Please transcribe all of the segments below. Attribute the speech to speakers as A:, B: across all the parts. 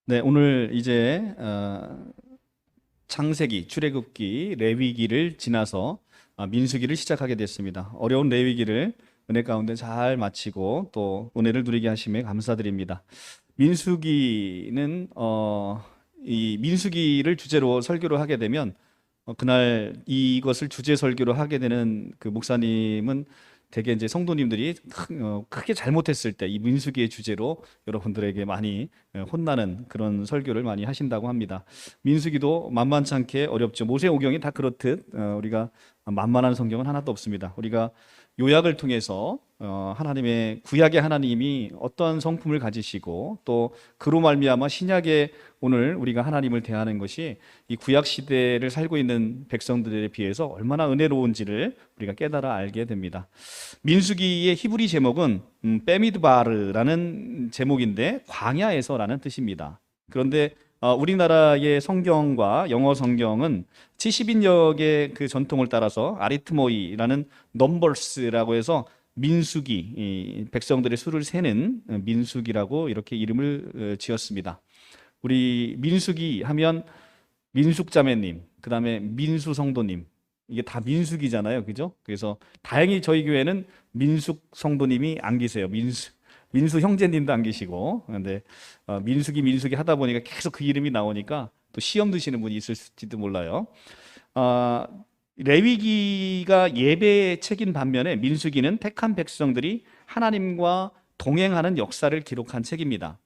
A: 네, 오늘 이제 창세기, 출애굽기, 레위기를 지나서 민수기를 시작하게 됐습니다. 어려운 레위기를 은혜 가운데 잘 마치고 또 은혜를 누리게 하심에 감사드립니다. 민수기는 이 민수기를 주제로 설교를 하게 되면 그날 이것을 주제 설교로 하게 되는 그 목사님은 대개 이제 성도님들이 크게 잘못했을 때 이 민수기의 주제로 여러분들에게 많이 혼나는 그런 설교를 많이 하신다고 합니다. 민수기도 만만치 않게 어렵죠. 모세오경이 다 그렇듯 우리가 만만한 성경은 하나도 없습니다. 우리가 요약을 통해서 하나님의 구약의 하나님이 어떤 성품을 가지시고 또 그로 말미암아 신약의 오늘 우리가 하나님을 대하는 것이 이 구약 시대를 살고 있는 백성들에 비해서 얼마나 은혜로운지를 우리가 깨달아 알게 됩니다. 민수기의 히브리 제목은 베미드바르라는 제목인데 광야에서라는 뜻입니다. 그런데 우리나라의 성경과 영어 성경은 70인역의 그 전통을 따라서 아리트모이라는 넘버스라고 해서 민수기, 이 백성들의 수를 세는 민수기라고 이렇게 이름을 지었습니다. 우리 민수기 하면 민숙자매님, 그 다음에 민수 성도님, 이게 다 민수기잖아요, 그죠? 그래서 다행히 저희 교회는 민숙 성도님이 안 계세요. 민수 형제님도 안 계시고, 근데 민수기 하다 보니까 계속 그 이름이 나오니까 또 시험 드시는 분이 있을지도 몰라요. 어, 레위기가 예배의 책인 반면에 민수기는 택한 백성들이 하나님과 동행하는 역사를 기록한 책입니다.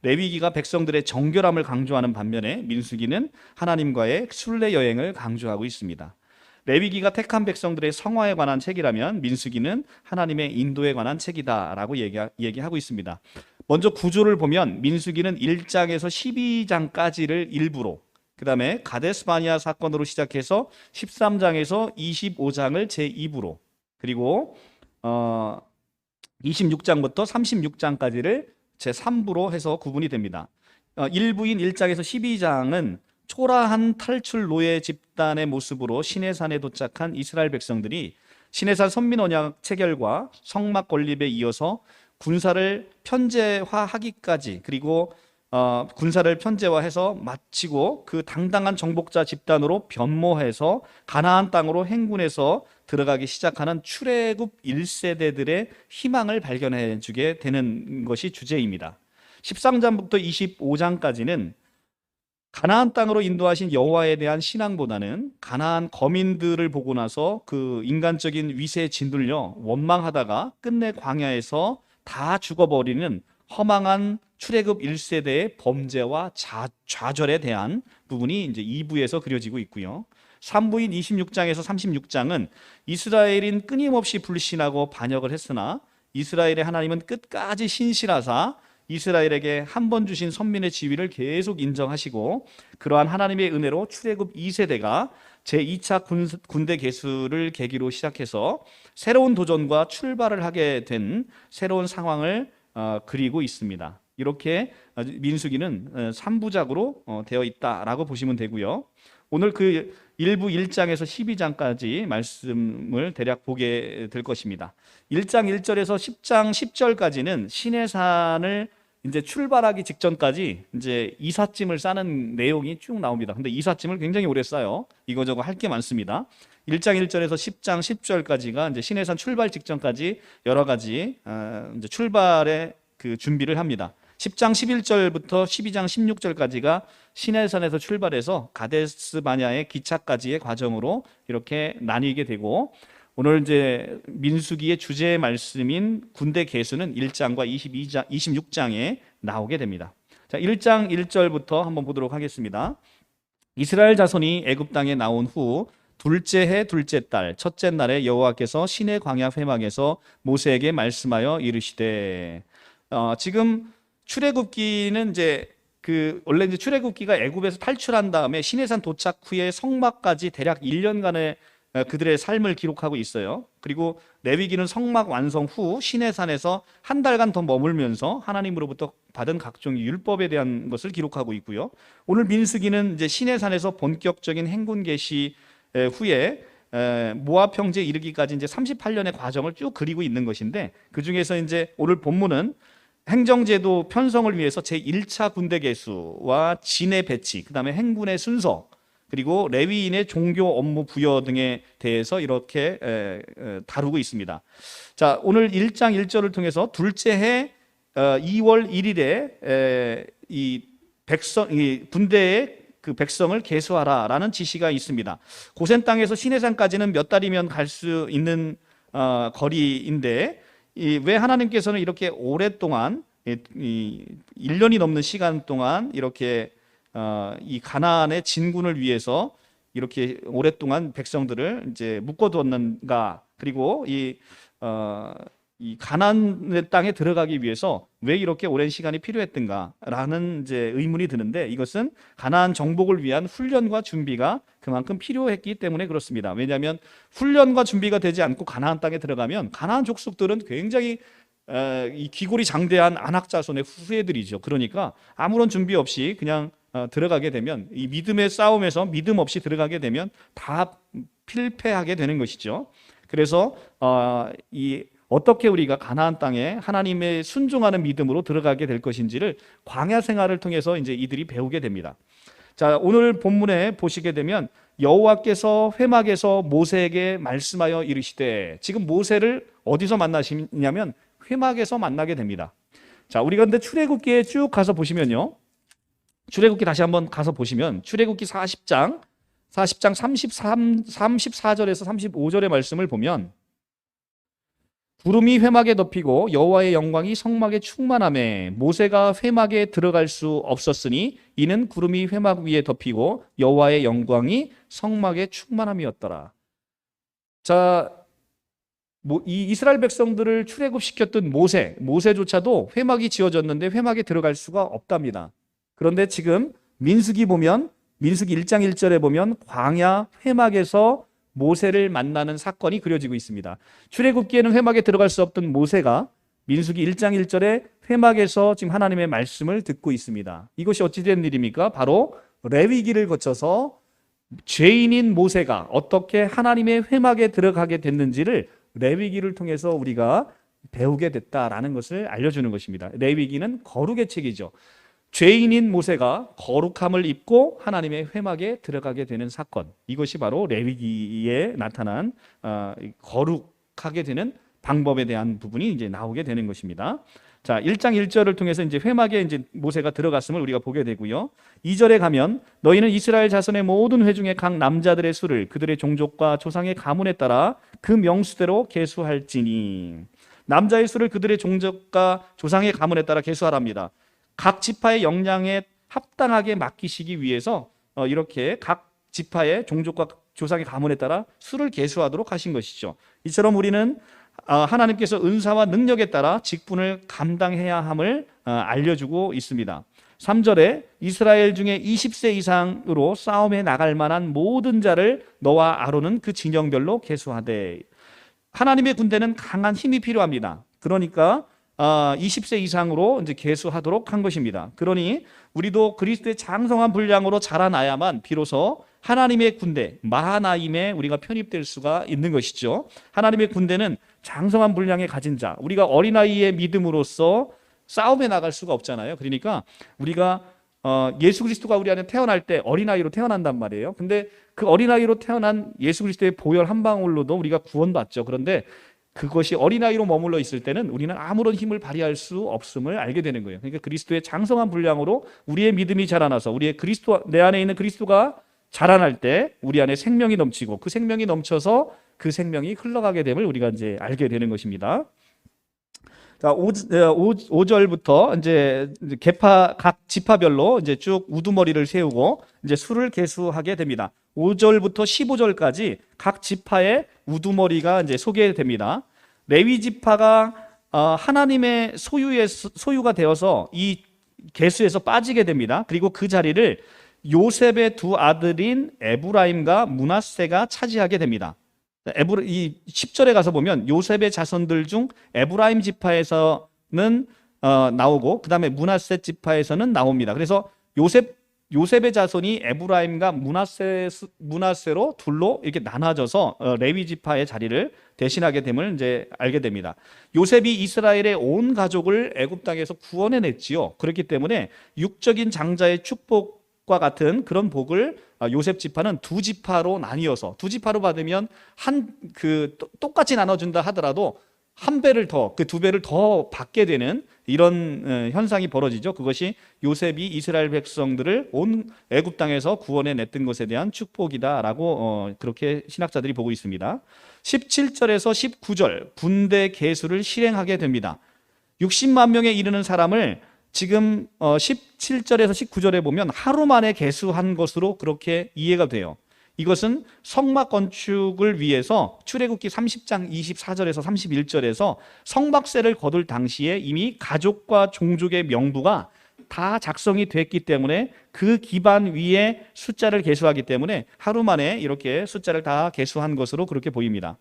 A: 레위기가 백성들의 정결함을 강조하는 반면에 민수기는 하나님과의 순례 여행을 강조하고 있습니다. 레위기가 택한 백성들의 성화에 관한 책이라면 민수기는 하나님의 인도에 관한 책이다라고 얘기하고 있습니다. 먼저 구조를 보면 민수기는 1장에서 12장까지를 일부로, 그 다음에 가데스 바니아 사건으로 시작해서 13장에서 25장을 제2부로, 그리고 26장부터 36장까지를 제3부로 해서 구분이 됩니다. 1부인 1장에서 12장은 초라한 탈출 노예 집단의 모습으로 시내산에 도착한 이스라엘 백성들이 시내산 선민 언약 체결과 성막 건립에 이어서 군사를 편제화하기까지, 그리고 군사를 편제화해서 마치고 그 당당한 정복자 집단으로 변모해서 가나안 땅으로 행군해서 들어가기 시작하는 출애굽 1세대들의 희망을 발견해 주게 되는 것이 주제입니다. 13장부터 25장까지는 가나안 땅으로 인도하신 여호와에 대한 신앙보다는 가나안 거민들을 보고 나서 그 인간적인 위세에 짓눌려 원망하다가 끝내 광야에서 다 죽어버리는 허망한 출애굽 1세대의 범죄와 좌절에 대한 부분이 이제 2부에서 그려지고 있고요. 3부인 26장에서 36장은 이스라엘인 끊임없이 불신하고 반역을 했으나 이스라엘의 하나님은 끝까지 신실하사 이스라엘에게 한 번 주신 선민의 지위를 계속 인정하시고 그러한 하나님의 은혜로 출애굽 2세대가 제2차 군대 개수를 계기로 시작해서 새로운 도전과 출발을 하게 된 새로운 상황을 그리고 있습니다. 이렇게 민수기는 3부작으로 되어 있다라고 보시면 되고요. 오늘 그 1부 1장에서 12장까지 말씀을 대략 보게 될 것입니다. 1장 1절에서 10장 10절까지는 시내산을 이제 출발하기 직전까지 이제 이삿짐을 싸는 내용이 쭉 나옵니다. 근데 이삿짐을 굉장히 오래 싸요. 이거저거 할 게 많습니다. 1장 1절에서 10장 10절까지가 이제 시내산 출발 직전까지 여러 가지 이제 출발의 그 준비를 합니다. 10장 11절부터 12장 16절까지가 시내산에서 출발해서 가데스 바냐의 기차까지의 과정으로 이렇게 나뉘게 되고, 오늘 이제 민수기의 주제 말씀인 군대 개수는 1장과 26장에 나오게 됩니다. 자, 1장 1절부터 한번 보도록 하겠습니다. 이스라엘 자손이 애굽 땅에 나온 후 둘째 해 둘째 달 첫째 날에 여호와께서 시내 광야 회막에서 모세에게 말씀하여 이르시되, 지금 출애굽기는 이제 원래 이제 출애굽기가 애굽에서 탈출한 다음에 시내산 도착 후에 성막까지 대략 1년간의 그들의 삶을 기록하고 있어요. 그리고 레위기는 성막 완성 후 시내산에서 한 달간 더 머물면서 하나님으로부터 받은 각종 율법에 대한 것을 기록하고 있고요. 오늘 민수기는 이제 시내산에서 본격적인 행군 개시 후에 모압 평지에 이르기까지 이제 38년의 과정을 쭉 그리고 있는 것인데, 그 중에서 이제 오늘 본문은 행정제도 편성을 위해서 제1차 군대 개수와 진의 배치, 그다음에 행군의 순서, 그리고 레위인의 종교 업무 부여 등에 대해서 이렇게 다루고 있습니다. 자, 오늘 1장 1절을 통해서 둘째 해 2월 1일에 이 군대의 그 백성을 계수하라라는 지시가 있습니다. 고센 땅에서 시내산까지는 몇 달이면 갈 수 있는 거리인데 왜 하나님께서는 이렇게 오랫동안 1년이 넘는 시간 동안 이렇게 이 가나안의 진군을 위해서 이렇게 오랫동안 백성들을 이제 묶어두었는가? 그리고 이 가나안의 땅에 들어가기 위해서 왜 이렇게 오랜 시간이 필요했던가라는 이제 의문이 드는데, 이것은 가나안 정복을 위한 훈련과 준비가 그만큼 필요했기 때문에 그렇습니다. 왜냐하면 훈련과 준비가 되지 않고 가나안 땅에 들어가면 가나안 족속들은 굉장히 이 귀골이 장대한 안악 자손의 후예들이죠. 그러니까 아무런 준비 없이 그냥 들어가게 되면, 이 믿음의 싸움에서 믿음 없이 들어가게 되면 다 필패하게 되는 것이죠. 그래서 어떻게 우리가 가나안 땅에 하나님의 순종하는 믿음으로 들어가게 될 것인지를 광야 생활을 통해서 이제 이들이 배우게 됩니다. 자, 오늘 본문에 보시게 되면 여호와께서 회막에서 모세에게 말씀하여 이르시되, 지금 모세를 어디서 만나시냐면 회막에서 만나게 됩니다. 자, 우리가 근데 출애굽기에 쭉 가서 보시면요, 출애굽기 다시 한번 가서 보시면 출애굽기 40장 34절에서 35절의 말씀을 보면, 구름이 회막에 덮이고 여호와의 영광이 성막에 충만하매 모세가 회막에 들어갈 수 없었으니 이는 구름이 회막 위에 덮이고 여호와의 영광이 성막에 충만함이었더라. 자, 이 이스라엘 백성들을 출애굽시켰던 모세조차도 회막이 지어졌는데 회막에 들어갈 수가 없답니다. 그런데 지금 민수기 1장 1절에 보면 광야 회막에서 모세를 만나는 사건이 그려지고 있습니다. 출애굽기에는 회막에 들어갈 수 없던 모세가 민수기 1장 1절에 회막에서 지금 하나님의 말씀을 듣고 있습니다. 이것이 어찌된 일입니까? 바로 레위기를 거쳐서 죄인인 모세가 어떻게 하나님의 회막에 들어가게 됐는지를 레위기를 통해서 우리가 배우게 됐다라는 것을 알려주는 것입니다. 레위기는 거룩의 책이죠. 죄인인 모세가 거룩함을 입고 하나님의 회막에 들어가게 되는 사건, 이것이 바로 레위기에 나타난 거룩하게 되는 방법에 대한 부분이 이제 나오게 되는 것입니다. 자, 1장 1절을 통해서 이제 회막에 이제 모세가 들어갔음을 우리가 보게 되고요. 2절에 가면 너희는 이스라엘 자손의 모든 회 중에 각 남자들의 수를 그들의 종족과 조상의 가문에 따라 그 명수대로 계수할지니, 남자의 수를 그들의 종족과 조상의 가문에 따라 계수하랍니다. 각 지파의 역량에 합당하게 맡기시기 위해서 이렇게 각 지파의 종족과 조상의 가문에 따라 수를 계수하도록 하신 것이죠. 이처럼 우리는 하나님께서 은사와 능력에 따라 직분을 감당해야 함을 알려주고 있습니다. 3절에 이스라엘 중에 20세 이상으로 싸움에 나갈 만한 모든 자를 너와 아론은 그 진영별로 계수하되, 하나님의 군대는 강한 힘이 필요합니다. 그러니까 20세 이상으로 이제 계수하도록 한 것입니다. 그러니 우리도 그리스도의 장성한 분량으로 자라나야만 비로소 하나님의 군대 마하나임에 우리가 편입될 수가 있는 것이죠. 하나님의 군대는 장성한 분량에 가진 자, 우리가 어린아이의 믿음으로써 싸움에 나갈 수가 없잖아요. 그러니까 우리가 예수 그리스도가 우리 안에 태어날 때 어린아이로 태어난단 말이에요. 근데 그 어린아이로 태어난 예수 그리스도의 보혈 한 방울로도 우리가 구원받죠. 그런데 그것이 어린아이로 머물러 있을 때는 우리는 아무런 힘을 발휘할 수 없음을 알게 되는 거예요. 그러니까 그리스도의 장성한 분량으로 우리의 믿음이 자라나서 내 안에 있는 그리스도가 자라날 때 우리 안에 생명이 넘치고 그 생명이 넘쳐서 그 생명이 흘러가게 됨을 우리가 이제 알게 되는 것입니다. 자, 5절부터 이제 각 지파별로 이제 쭉 우두머리를 세우고 이제 수를 계수하게 됩니다. 5절부터 15절까지 각 지파의 우두머리가 이제 소개됩니다. 레위 지파가 하나님의 소유가 되어서 이 계수에서 빠지게 됩니다. 그리고 그 자리를 요셉의 두 아들인 에브라임과 므낫세가 차지하게 됩니다. 이 10절에 가서 보면 요셉의 자손들 중 에브라임 지파에서는 나오고 그 다음에 므낫세 지파에서는 나옵니다. 그래서 요셉 요셉의 자손이 에브라임과 므낫세로 둘로 이렇게 나눠져서 레위 지파의 자리를 대신하게 됨을 이제 알게 됩니다. 요셉이 이스라엘의 온 가족을 애굽 땅에서 구원해냈지요. 그렇기 때문에 육적인 장자의 축복과 같은 그런 복을 요셉 지파는 두 지파로 나뉘어서 두 지파로 받으면 똑같이 나눠준다 하더라도 한 배를 더, 그 두 배를 더 받게 되는 이런 현상이 벌어지죠. 그것이 요셉이 이스라엘 백성들을 온 애굽 땅에서 구원해 냈던 것에 대한 축복이다라고 그렇게 신학자들이 보고 있습니다. 17절에서 19절 군대 계수를 실행하게 됩니다. 60만 명에 이르는 사람을 지금 17절에서 19절에 보면 하루 만에 계수한 것으로 그렇게 이해가 돼요. 이것은 성막 건축을 위해서 출애굽기 30장 24절에서 31절에서 성막세를 거둘 당시에 이미 가족과 종족의 명부가 다 작성이 됐기 때문에 그 기반 위에 숫자를 계수하기 때문에 하루 만에 이렇게 숫자를 다 계수한 것으로 그렇게 보입니다.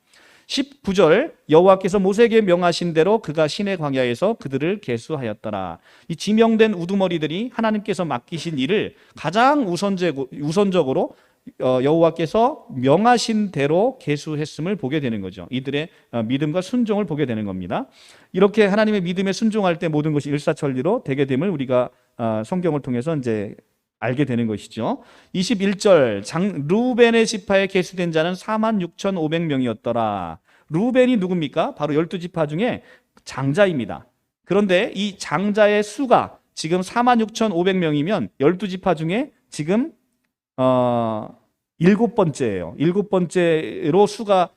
A: 19절 여호와께서 모세에게 명하신 대로 그가 시내 광야에서 그들을 계수하였더라. 이 지명된 우두머리들이 하나님께서 맡기신 일을 가장 우선적으로 여호와께서 명하신 대로 계수했음을 보게 되는 거죠. 이들의 믿음과 순종을 보게 되는 겁니다. 이렇게 하나님의 믿음에 순종할 때 모든 것이 일사천리로 되게 됨을 우리가 성경을 통해서 이제 알게 되는 것이죠. 21절 루벤의 지파에 계수된 자는 46,500명이었더라. 루벤이 누굽니까? 바로 12지파 중에 장자입니다. 그런데 이 장자의 수가 지금 46,500명이면 12지파 중에 지금 7번째예요. 7번째로 수가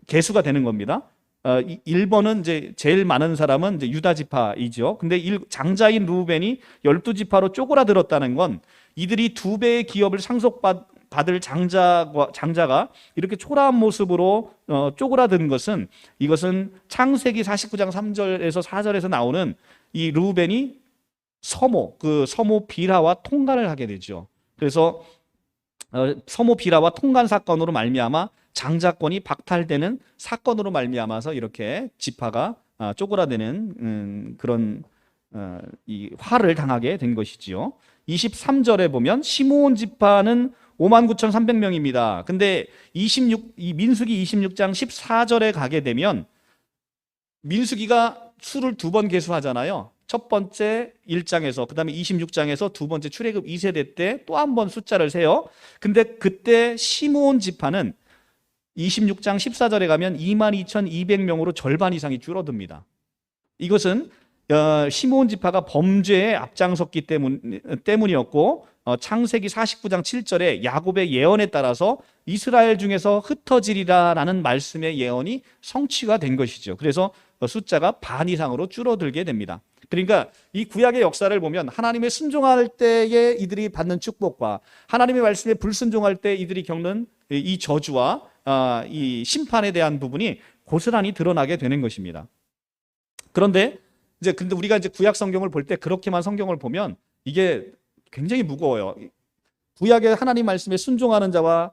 A: 개수가 되는 겁니다. 1번은 이제 제일 많은 사람은 이제 유다 지파이죠. 근데 장자인 루벤이 12지파로 쪼그라들었다는 건 이들이 두 배의 기업을 상속받을 장자가 이렇게 초라한 모습으로 쪼그라든 것은 이것은 창세기 49장 3절에서 4절에서 나오는 이 루벤이 그 서모 비라와 통간을 하게 되죠. 그래서 서모 비라와 통간 사건으로 말미암아 장자권이 박탈되는 사건으로 말미암아서 이렇게 지파가 쪼그라드는 그런 이 화를 당하게 된 것이지요. 23절에 보면 시므온 지파는 59,300명입니다. 근데 이 민수기 26장 14절에 가게 되면 민수기가 수를 두 번 계수하잖아요. 첫 번째 1장에서 그다음에 26장에서 두 번째 출애굽 2세대 때 또 한 번 숫자를 세요. 근데 그때 시므온 지파는 26장 14절에 가면 22,200명으로 절반 이상이 줄어듭니다. 이것은 시므온 지파가 범죄에 앞장섰기 때문이었고 창세기 49장 7절에 야곱의 예언에 따라서 이스라엘 중에서 흩어지리라라는 말씀의 예언이 성취가 된 것이죠. 그래서 숫자가 반 이상으로 줄어들게 됩니다. 그러니까 이 구약의 역사를 보면 하나님의 순종할 때에 이들이 받는 축복과 하나님의 말씀에 불순종할 때 이들이 겪는 이 저주와 이 심판에 대한 부분이 고스란히 드러나게 되는 것입니다. 근데 우리가 이제 구약 성경을 볼 때 그렇게만 성경을 보면 이게 굉장히 무거워요. 구약의 하나님 말씀에 순종하는 자와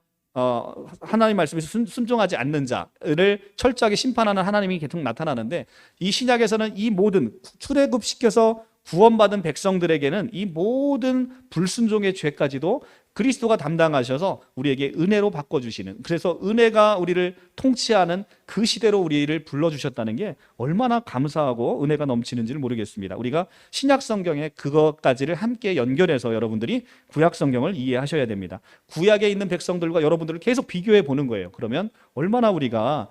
A: 하나님 말씀에 순종하지 않는 자를 철저하게 심판하는 하나님이 계속 나타나는데 이 신약에서는 이 모든 출애굽시켜서 구원받은 백성들에게는 이 모든 불순종의 죄까지도 그리스도가 담당하셔서 우리에게 은혜로 바꿔주시는, 그래서 은혜가 우리를 통치하는 그 시대로 우리를 불러주셨다는 게 얼마나 감사하고 은혜가 넘치는지를 모르겠습니다. 우리가 신약 성경에 그것까지를 함께 연결해서 여러분들이 구약 성경을 이해하셔야 됩니다. 구약에 있는 백성들과 여러분들을 계속 비교해 보는 거예요. 그러면 얼마나 우리가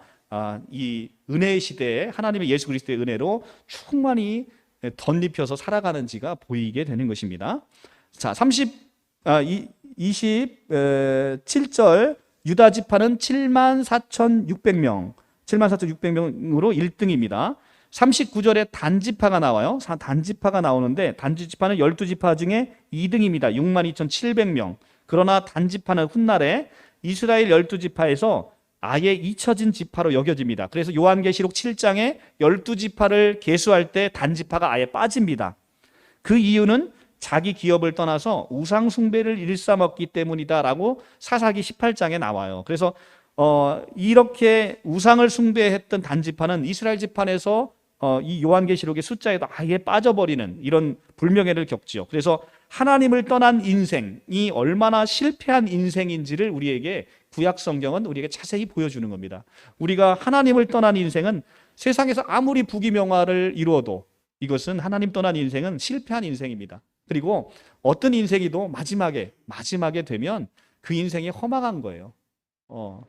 A: 이 은혜의 시대에 하나님의 예수 그리스도의 은혜로 충만히 덧입혀서 살아가는지가 보이게 되는 것입니다. 자, 27절 유다 지파는 74,600명, 74,600명으로 1등입니다. 39절에 단지파가 나와요. 단지파가 나오는데 단지파는 12지파 중에 2등입니다. 62,700명. 그러나 단지파는 훗날에 이스라엘 12지파에서 아예 잊혀진 지파로 여겨집니다. 그래서 요한계시록 7장에 12지파를 계수할 때 단지파가 아예 빠집니다. 그 이유는 자기 기업을 떠나서 우상 숭배를 일삼았기 때문이다라고 사사기 18장에 나와요. 그래서 이렇게 우상을 숭배했던 단지파는 이스라엘 지파에서 이 요한계시록의 숫자에도 아예 빠져버리는 이런 불명예를 겪지요. 그래서 하나님을 떠난 인생이 얼마나 실패한 인생인지를 우리에게 구약 성경은 우리에게 자세히 보여주는 겁니다. 우리가 하나님을 떠난 인생은 세상에서 아무리 부귀명화를 이루어도 이것은 하나님 떠난 인생은 실패한 인생입니다. 그리고 어떤 인생이도 마지막에 되면 그 인생이 허망한 거예요.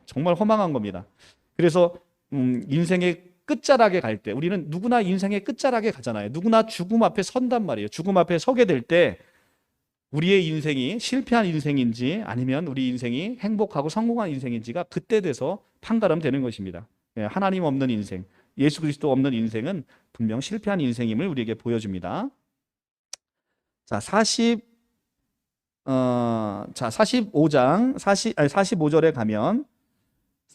A: 정말 허망한 겁니다. 그래서 인생의 끝자락에 갈 때, 우리는 누구나 인생의 끝자락에 가잖아요. 누구나 죽음 앞에 선단 말이에요. 죽음 앞에 서게 될 때 우리의 인생이 실패한 인생인지 아니면 우리 인생이 행복하고 성공한 인생인지가 그때 돼서 판가름되는 것입니다. 하나님 없는 인생, 예수 그리스도 없는 인생은 분명 실패한 인생임을 우리에게 보여줍니다. 자, 45절에 가면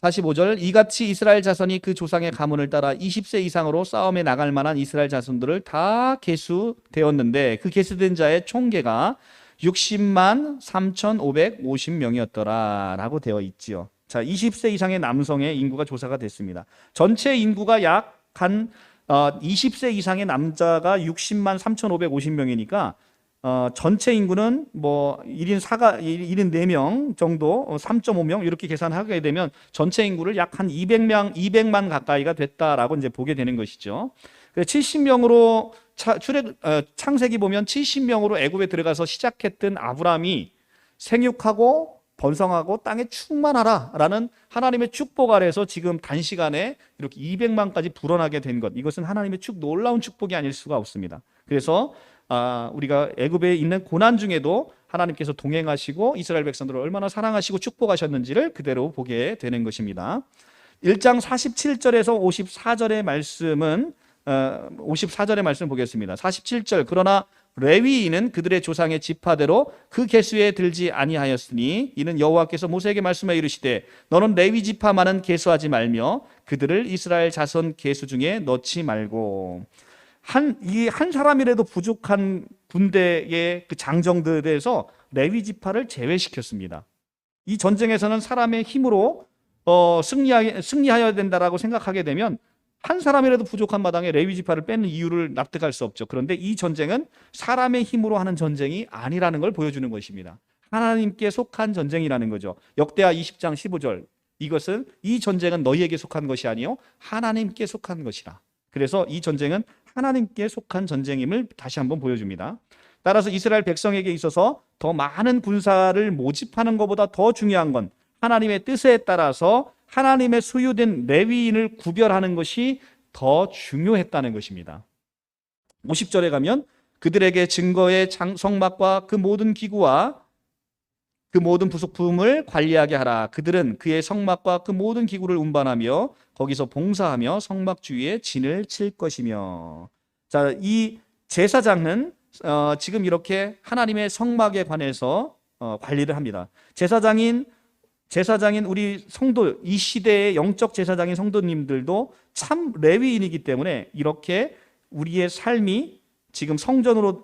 A: 45절, 이같이 이스라엘 자손이 그 조상의 가문을 따라 20세 이상으로 싸움에 나갈 만한 이스라엘 자손들을 다 계수되었는데 그 계수된 자의 총계가 60만 3,550명이었더라 라고 되어 있지요. 자, 20세 이상의 남성의 인구가 조사가 됐습니다. 전체 인구가 약 한 20세 이상의 남자가 60만 3,550명이니까 전체 인구는 뭐 1인 4명 정도, 3.5명 이렇게 계산하게 되면 전체 인구를 약 한 200만 가까이가 됐다라고 이제 보게 되는 것이죠. 70명으로 창세기 보면 70명으로 애굽에 들어가서 시작했던 아브라함이 생육하고 번성하고 땅에 충만하라라는 하나님의 축복 아래서 지금 단시간에 이렇게 200만까지 불어나게 된 것, 이것은 하나님의 놀라운 축복이 아닐 수가 없습니다. 그래서 우리가 애굽에 있는 고난 중에도 하나님께서 동행하시고 이스라엘 백성들을 얼마나 사랑하시고 축복하셨는지를 그대로 보게 되는 것입니다. 1장 47절에서 54절의 말씀은 54절의 말씀 보겠습니다. 47절, 그러나 레위인은 그들의 조상의 지파대로 그 계수에 들지 아니하였으니 이는 여호와께서 모세에게 말씀하여 이르시되 너는 레위 지파만은 계수하지 말며 그들을 이스라엘 자손 계수 중에 넣지 말고. 한 사람이라도 부족한 군대의 그 장정들에서 레위 지파를 제외시켰습니다. 이 전쟁에서는 사람의 힘으로 승리하여야 된다라고 생각하게 되면 한 사람이라도 부족한 마당에 레위 지파를 빼는 이유를 납득할 수 없죠. 그런데 이 전쟁은 사람의 힘으로 하는 전쟁이 아니라는 걸 보여주는 것입니다. 하나님께 속한 전쟁이라는 거죠. 역대하 20장 15절, 이것은 이 전쟁은 너희에게 속한 것이 아니요 하나님께 속한 것이라. 그래서 이 전쟁은 하나님께 속한 전쟁임을 다시 한번 보여줍니다. 따라서 이스라엘 백성에게 있어서 더 많은 군사를 모집하는 것보다 더 중요한 건 하나님의 뜻에 따라서 하나님의 소유된 레위인을 구별하는 것이 더 중요했다는 것입니다. 50절에 가면 그들에게 증거의 성막과 그 모든 기구와 그 모든 부속품을 관리하게 하라. 그들은 그의 성막과 그 모든 기구를 운반하며 거기서 봉사하며 성막 주위에 진을 칠 것이며. 자, 이 제사장은 지금 이렇게 하나님의 성막에 관해서 관리를 합니다. 제사장인 우리 성도, 이 시대의 영적 제사장인 성도님들도 참 레위인이기 때문에 이렇게 우리의 삶이 지금 성전으로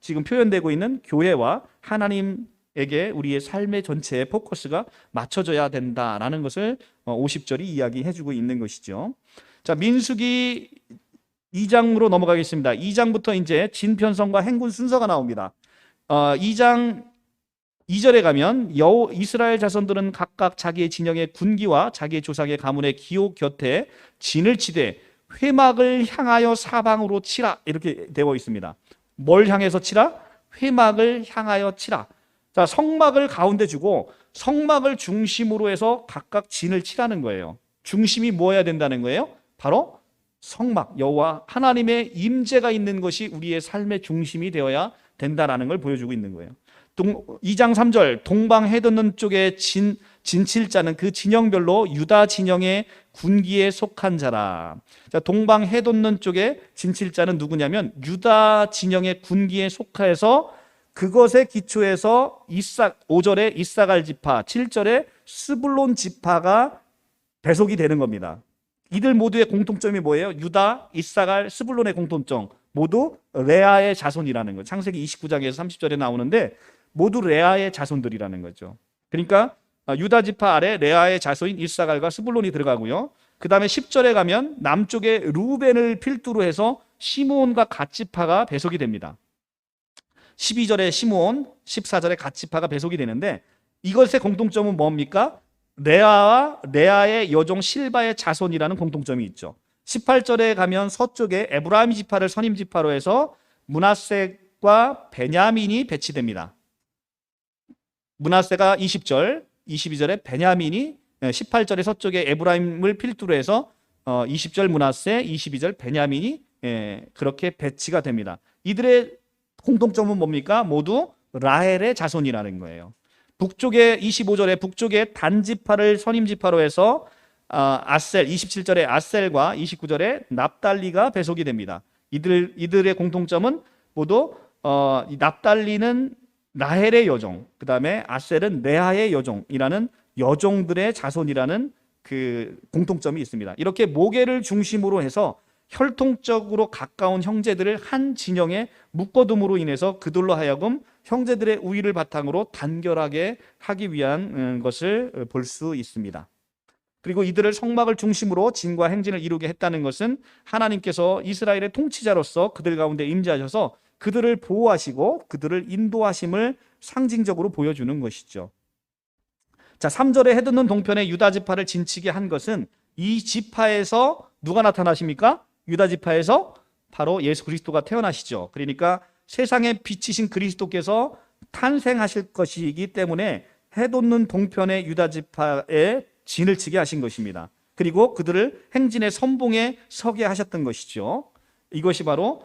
A: 지금 표현되고 있는 교회와 하나님에게 우리의 삶의 전체의 포커스가 맞춰져야 된다라는 것을 50절이 이야기해주고 있는 것이죠. 자, 민수기 2장으로 넘어가겠습니다. 2장부터 이제 진편성과 행군 순서가 나옵니다. 2장 2절에 가면 이스라엘 자손들은 각각 자기의 진영의 군기와 자기의 조상의 가문의 기호 곁에 진을 치되 회막을 향하여 사방으로 치라 이렇게 되어 있습니다. 뭘 향해서 치라? 회막을 향하여 치라. 자, 성막을 가운데 주고 성막을 중심으로 해서 각각 진을 치라는 거예요. 중심이 뭐여야 된다는 거예요? 바로 성막, 여호와 하나님의 임재가 있는 것이 우리의 삶의 중심이 되어야 된다라는 걸 보여주고 있는 거예요. 2장 3절, 동방 해돋는 쪽에 진칠자는 그 진영별로 유다 진영의 군기에 속한 자라. 자, 동방 해돋는 쪽에 진칠자는 누구냐면 유다 진영의 군기에 속하여서 그것에 기초해서 5절에 이사갈 지파, 7절에 스불론 지파가 배속이 되는 겁니다. 이들 모두의 공통점이 뭐예요? 유다, 이사갈, 스불론의 공통점 모두 레아의 자손이라는 거예요. 창세기 29장에서 30절에 나오는데 모두 레아의 자손들이라는 거죠. 그러니까 유다 지파 아래 레아의 자손인 이사갈과 스불론이 들어가고요. 그 다음에 10절에 가면 남쪽에 루벤을 필두로 해서 시므온과 갓 지파가 배속이 됩니다. 12절에 시므온, 14절에 갓지파가 배속이 되는데 이것의 공통점은 뭡니까? 레아의 여종 실바의 자손이라는 공통점이 있죠. 18절에 가면 서쪽에 에브라임 지파를 선임 지파로 해서 므낫세과 베냐민이 배치됩니다. 므낫세가 20절, 22절에 베냐민이 18절에 서쪽에 에브라임을 필두로 해서 20절 므낫세, 22절 베냐민이 그렇게 배치가 됩니다. 이들의 공통점은 뭡니까? 모두 라헬의 자손이라는 거예요. 북쪽에 25절에 북쪽에 단지파를 선임지파로 해서 아셀 27절에 아셀과 29절에 납달리가 배속이 됩니다. 이들의 공통점은 모두 납달리는 라헬의 여종, 그 다음에 아셀은 레아의 여종이라는 여종들의 자손이라는 그 공통점이 있습니다. 이렇게 모계를 중심으로 해서 혈통적으로 가까운 형제들을 한 진영에 묶어둠으로 인해서 그들로 하여금 형제들의 우위를 바탕으로 단결하게 하기 위한 것을 볼 수 있습니다. 그리고 이들을 성막을 중심으로 진과 행진을 이루게 했다는 것은 하나님께서 이스라엘의 통치자로서 그들 가운데 임재하셔서 그들을 보호하시고 그들을 인도하심을 상징적으로 보여주는 것이죠. 자, 3절에 해돋는 동편의 유다 지파를 진치게 한 것은 이 지파에서 누가 나타나십니까? 유다 지파에서 바로 예수 그리스도가 태어나시죠. 그러니까 세상의 빛이신 그리스도께서 탄생하실 것이기 때문에 해돋는 동편의 유다 지파에 진을 치게 하신 것입니다. 그리고 그들을 행진의 선봉에 서게 하셨던 것이죠. 이것이 바로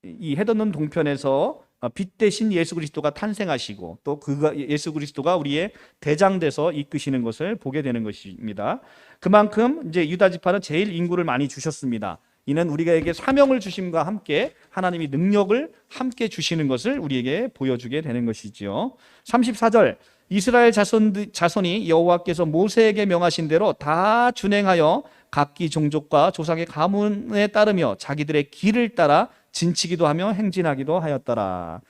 A: 이 해돋는 동편에서 빛 대신 예수 그리스도가 탄생하시고 또 예수 그리스도가 우리의 대장돼서 이끄시는 것을 보게 되는 것입니다. 그만큼 이제 유다 지파는 제일 인구를 많이 주셨습니다. 이는 우리에게 사명을 주심과 함께 하나님이 능력을 함께 주시는 것을 우리에게 보여주게 되는 것이지요. 34절 이스라엘 자손이 여호와께서 모세에게 명하신 대로 다 준행하여 각기 종족과 조상의 가문에 따르며 자기들의 길을 따라 진치기도 하며 행진하기도 하였더라.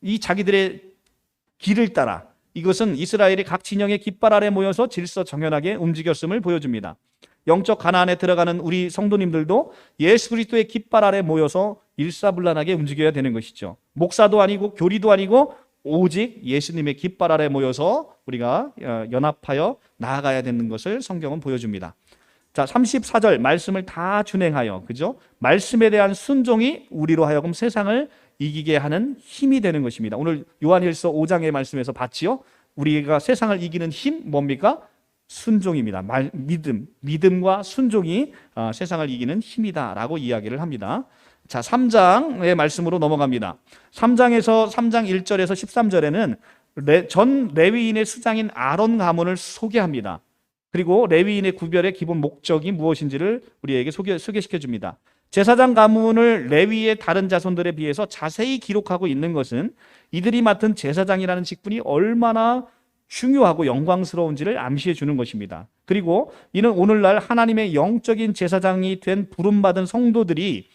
A: 이 자기들의 길을 따라, 이것은 이스라엘이 각 진영의 깃발 아래 모여서 질서 정연하게 움직였음을 보여줍니다. 영적 가나안에 들어가는 우리 성도님들도 예수 그리스도의 깃발 아래 모여서 일사불란하게 움직여야 되는 것이죠. 목사도 아니고 교리도 아니고 오직 예수님의 깃발 아래 모여서 우리가 연합하여 나아가야 되는 것을 성경은 보여줍니다. 자, 34절 말씀을 다 준행하여, 그죠? 말씀에 대한 순종이 우리로 하여금 세상을 이기게 하는 힘이 되는 것입니다. 오늘 요한일서 5장의 말씀에서 봤지요? 우리가 세상을 이기는 힘 뭡니까? 순종입니다. 믿음과 순종이 세상을 이기는 힘이다라고 이야기를 합니다. 자, 3장의 말씀으로 넘어갑니다. 3장에서 3장 1절에서 13절에는 전 레위인의 수장인 아론 가문을 소개합니다. 그리고 레위인의 구별의 기본 목적이 무엇인지를 우리에게 소개시켜 줍니다. 제사장 가문을 레위의 다른 자손들에 비해서 자세히 기록하고 있는 것은 이들이 맡은 제사장이라는 직분이 얼마나 흉요하고 영광스러운지를 암시해 주는 것입니다. 그리고 이는 오늘날 하나님의 영적인 제사장이 된 부름받은 성도들이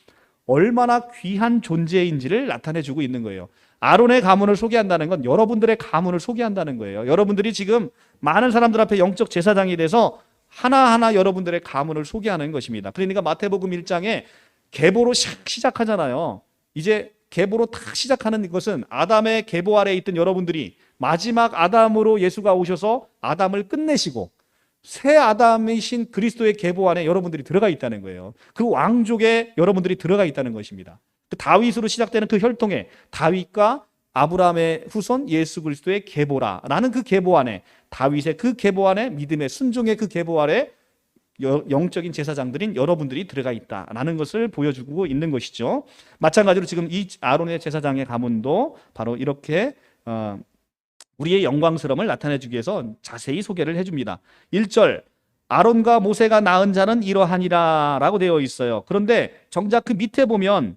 A: 얼마나 귀한 존재인지를 나타내 주고 있는 거예요. 아론의 가문을 소개한다는 건 여러분들의 가문을 소개한다는 거예요. 여러분들이 지금 많은 사람들 앞에 영적 제사장이 돼서 하나하나 여러분들의 가문을 소개하는 것입니다. 그러니까 마태복음 1장에 계보로 시작하잖아요. 이제 계보로 탁 시작하는 것은 아담의 계보 아래에 있던 여러분들이 마지막 아담으로 예수가 오셔서 아담을 끝내시고 새 아담이신 그리스도의 계보 안에 여러분들이 들어가 있다는 거예요. 그 왕족에 여러분들이 들어가 있다는 것입니다. 그 다윗으로 시작되는 그 혈통에 다윗과 아브라함의 후손 예수 그리스도의 계보라라는 그 계보 안에, 다윗의 그 계보 안에, 믿음의 순종의 그 계보 아래 영적인 제사장들인 여러분들이 들어가 있다라는 것을 보여주고 있는 것이죠. 마찬가지로 지금 이 아론의 제사장의 가문도 바로 이렇게 우리의 영광스러움을 나타내주기 위해서 자세히 소개를 해줍니다. 1절 아론과 모세가 낳은 자는 이러하니라 라고 되어 있어요. 그런데 정작 그 밑에 보면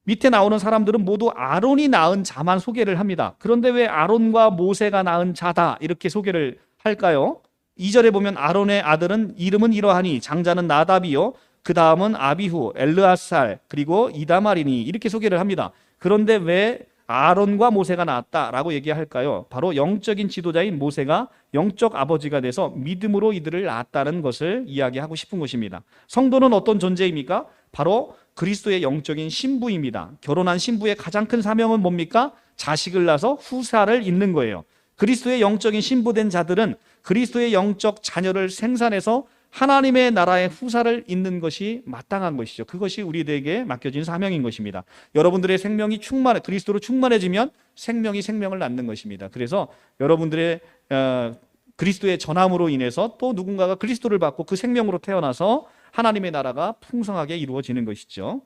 A: 밑에 나오는 사람들은 모두 아론이 낳은 자만 소개를 합니다. 그런데 왜 아론과 모세가 낳은 자다 이렇게 소개를 할까요? 2절에 보면 아론의 아들은 이름은 이러하니 장자는 나답이요 그 다음은 아비후, 엘르아살 그리고 이다말이니 이렇게 소개를 합니다. 그런데 왜 아론과 모세가 나왔다라고 얘기할까요? 바로 영적인 지도자인 모세가 영적 아버지가 돼서 믿음으로 이들을 낳았다는 것을 이야기하고 싶은 것입니다. 성도는 어떤 존재입니까? 바로 그리스도의 영적인 신부입니다. 결혼한 신부의 가장 큰 사명은 뭡니까? 자식을 낳아서 후사를 잇는 거예요. 그리스도의 영적인 신부된 자들은 그리스도의 영적 자녀를 생산해서 하나님의 나라의 후사를 잇는 것이 마땅한 것이죠. 그것이 우리들에게 맡겨진 사명인 것입니다. 여러분들의 생명이 그리스도로 충만해지면 생명이 생명을 낳는 것입니다. 그래서 여러분들의 그리스도의 전함으로 인해서 또 누군가가 그리스도를 받고 그 생명으로 태어나서 하나님의 나라가 풍성하게 이루어지는 것이죠.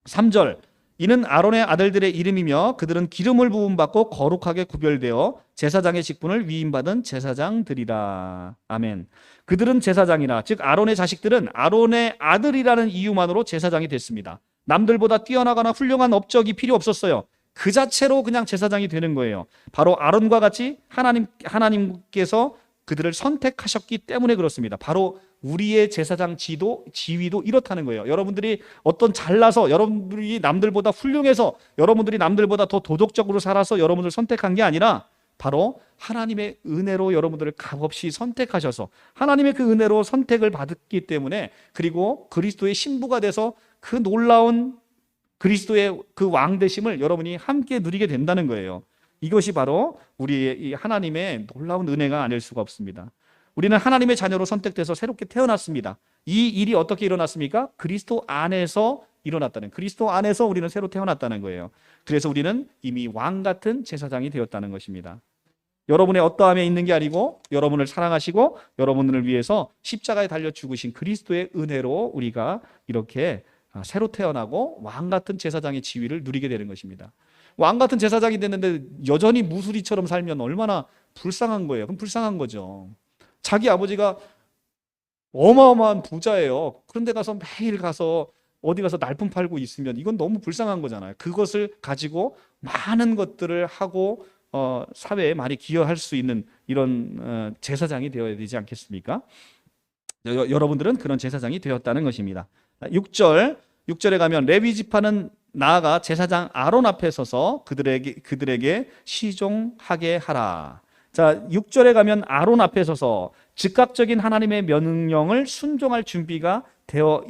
A: 3절, 이는 아론의 아들들의 이름이며 그들은 기름을 부음받고 거룩하게 구별되어 제사장의 직분을 위임받은 제사장들이라. 아멘. 그들은 제사장이라, 즉 아론의 자식들은 아론의 아들이라는 이유만으로 제사장이 됐습니다. 남들보다 뛰어나거나 훌륭한 업적이 필요 없었어요. 그 자체로 그냥 제사장이 되는 거예요. 바로 아론과 같이 하나님께서 그들을 선택하셨기 때문에 그렇습니다. 바로 우리의 제사장 지위도 이렇다는 거예요. 여러분들이 어떤 잘나서, 여러분들이 남들보다 훌륭해서, 여러분들이 남들보다 더 도덕적으로 살아서 여러분들을 선택한 게 아니라 바로 하나님의 은혜로 여러분들을 값없이 선택하셔서 하나님의 그 은혜로 선택을 받았기 때문에, 그리고 그리스도의 신부가 돼서 그 놀라운 그리스도의 그 왕되심을 여러분이 함께 누리게 된다는 거예요. 이것이 바로 우리의 이 하나님의 놀라운 은혜가 아닐 수가 없습니다. 우리는 하나님의 자녀로 선택돼서 새롭게 태어났습니다. 이 일이 어떻게 일어났습니까? 그리스도 안에서 일어났다는, 그리스도 안에서 우리는 새로 태어났다는 거예요. 그래서 우리는 이미 왕 같은 제사장이 되었다는 것입니다. 여러분의 어떠함에 있는 게 아니고 여러분을 사랑하시고 여러분을 위해서 십자가에 달려 죽으신 그리스도의 은혜로 우리가 이렇게 새로 태어나고 왕 같은 제사장의 지위를 누리게 되는 것입니다. 왕 같은 제사장이 됐는데 여전히 무수리처럼 살면 얼마나 불쌍한 거예요. 그럼 불쌍한 거죠. 자기 아버지가 어마어마한 부자예요. 그런데 가서 매일 가서 어디 가서 날품 팔고 있으면 이건 너무 불쌍한 거잖아요. 그것을 가지고 많은 것들을 하고 사회에 많이 기여할 수 있는 이런 제사장이 되어야 되지 않겠습니까? 여러분들은 그런 제사장이 되었다는 것입니다. 6절에 가면 레위 지파는 나아가 제사장 아론 앞에 서서 그들에게 시종하게 하라. 자, 6절에 가면 아론 앞에 서서 즉각적인 하나님의 명령을 순종할 준비가 되어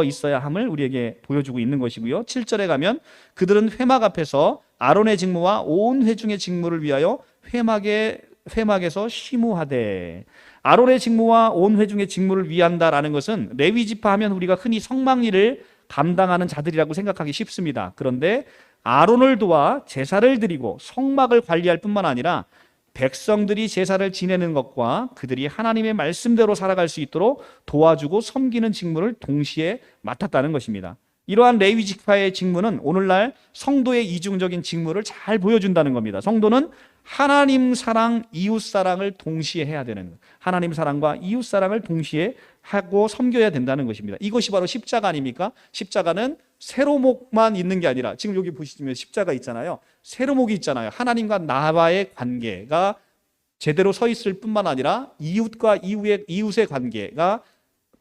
A: 있어야 함을 우리에게 보여주고 있는 것이고요. 7절에 가면 그들은 회막 앞에서 아론의 직무와 온 회중의 직무를 위하여 회막에서 심우하되. 아론의 직무와 온 회중의 직무를 위한다라는 것은 레위 지파 하면 우리가 흔히 성막일을 감당하는 자들이라고 생각하기 쉽습니다. 그런데 아론을 도와 제사를 드리고 성막을 관리할 뿐만 아니라 백성들이 제사를 지내는 것과 그들이 하나님의 말씀대로 살아갈 수 있도록 도와주고 섬기는 직무를 동시에 맡았다는 것입니다. 이러한 레위 지파의 직무는 오늘날 성도의 이중적인 직무를 잘 보여준다는 겁니다. 성도는 하나님 사랑, 이웃 사랑을 동시에 해야 되는 거예요. 하나님 사랑과 이웃 사랑을 동시에 하고 섬겨야 된다는 것입니다. 이것이 바로 십자가 아닙니까? 십자가는 세로목만 있는 게 아니라, 지금 여기 보시면 십자가 있잖아요. 세로목이 있잖아요. 하나님과 나와의 관계가 제대로 서 있을 뿐만 아니라 이웃과 이웃의 관계가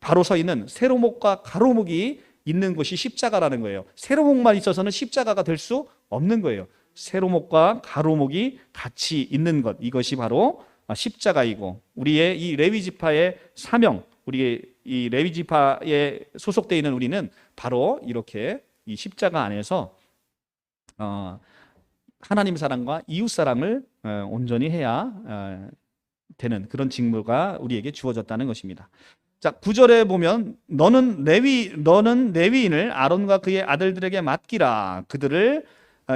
A: 바로 서 있는 세로목과 가로목이 있는 것이 십자가라는 거예요. 세로목만 있어서는 십자가가 될 수 없는 거예요. 세로목과 가로목이 같이 있는 것, 이것이 바로 십자가이고, 우리의 이 레위 지파의 사명, 우리의 이 레위 지파에 소속되어 있는 우리는 바로 이렇게 이 십자가 안에서 하나님 사랑과 이웃 사랑을 온전히 해야 되는 그런 직무가 우리에게 주어졌다는 것입니다. 자, 9절에 보면 너는 레위인을 아론과 그의 아들들에게 맡기라. 그들을